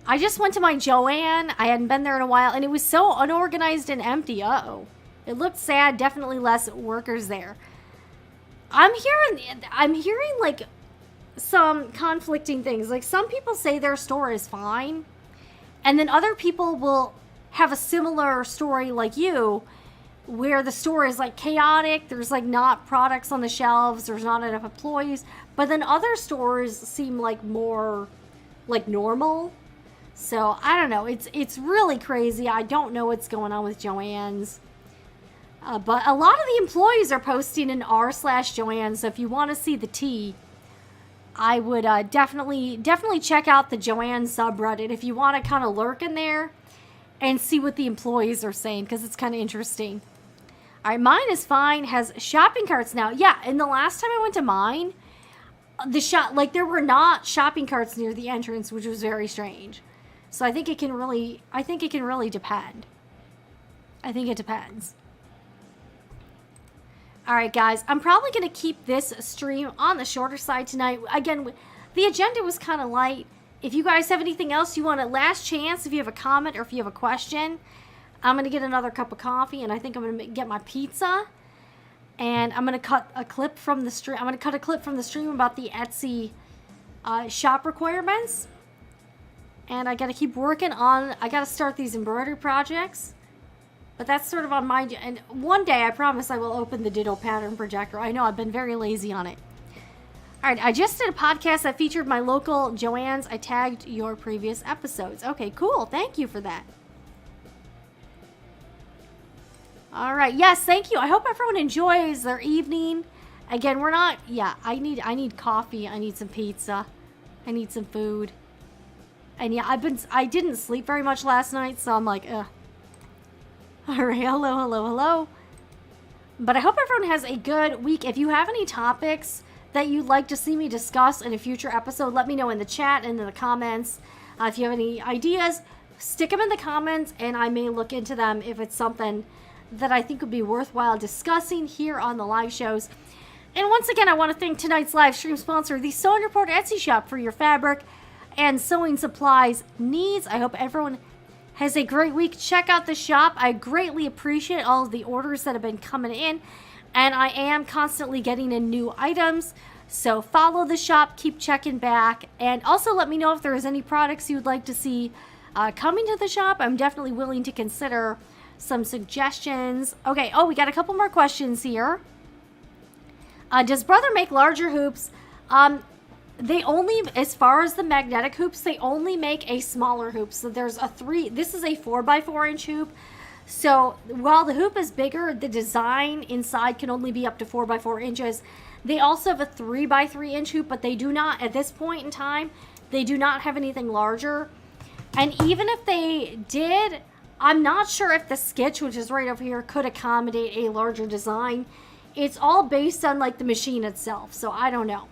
I just went to my Joann. I hadn't been there in a while, and it was so unorganized and empty. Uh-oh. It looked sad. Definitely less workers there. I'm hearing like some conflicting things. Like some people say their store is fine, and then other people will have a similar story like you, where the store is like chaotic, there's like not products on the shelves, there's not enough employees, but then other stores seem like more like normal. So I don't know, it's really crazy. I don't know what's going on with Joann's, but a lot of the employees are posting in r/Joann, so if you want to see the tea, I would definitely check out the Joann subreddit if you want to kind of lurk in there and see what the employees are saying, because it's kind of interesting. All right, mine is fine, has shopping carts now. Yeah, and the last time I went to mine, the shop, like there were not shopping carts near the entrance, which was very strange. So I think it can really depend. I think it depends. All right, guys, I'm probably going to keep this stream on the shorter side tonight. Again, the agenda was kind of light. If you guys have anything else you want, a last chance, if you have a comment or if you have a question, I'm going to get another cup of coffee, and I think I'm going to get my pizza, and I'm going to cut a clip from the stream. I'm going to cut a clip from the stream about the Etsy shop requirements, and I got to keep working on, I got to start these embroidery projects. But that's sort of on my, and one day I promise I will open the Ditto pattern projector. I know I've been very lazy on it. All right, I just did a podcast that featured my local Joann's. I tagged your previous episodes. Okay, cool. Thank you for that. All right, yes, thank you. I hope everyone enjoys their evening. Again, we're not, yeah, I need coffee. I need some pizza. I need some food. And yeah, I didn't sleep very much last night, so I'm like, ugh. All right, hello. But I hope everyone has a good week. If you have any topics that you'd like to see me discuss in a future episode, let me know in the chat and in the comments. If you have any ideas, stick them in the comments, and I may look into them if it's something that I think would be worthwhile discussing here on the live shows. And once again, I want to thank tonight's live stream sponsor, the Sewing Report Etsy shop, for your fabric and sewing supplies needs. I hope everyone has a great week. Check out the shop. I greatly appreciate all of the orders that have been coming in, and I am constantly getting in new items. So follow the shop, keep checking back, and also let me know if there's any products you'd like to see coming to the shop. I'm definitely willing to consider some suggestions. Okay, oh, we got a couple more questions here. Does Brother make larger hoops? They only, as far as the magnetic hoops, they only make a smaller hoop. So there's a this is a 4x4 inch hoop. So while the hoop is bigger, the design inside can only be up to 4x4 inches. They also have a 3x3 inch hoop, but they do not, at this point in time, they do not have anything larger. And even if they did, I'm not sure if the Sketch, which is right over here, could accommodate a larger design. It's all based on like the machine itself, so I don't know.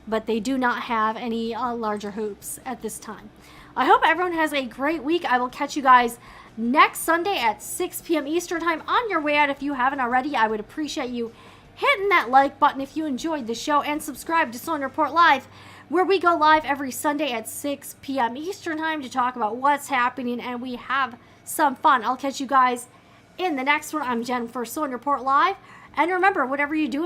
But they do not have any larger hoops at this time. I hope everyone has a great week. I will catch you guys next Sunday at 6 p.m. Eastern Time. On your way out, if you haven't already, I would appreciate you hitting that like button if you enjoyed the show, and subscribe to Sewing Report Live, where we go live every Sunday at 6 p.m. Eastern Time to talk about what's happening, and we have some fun. I'll catch you guys in the next one. I'm Jen for Sewing Report Live. And remember, whatever you do,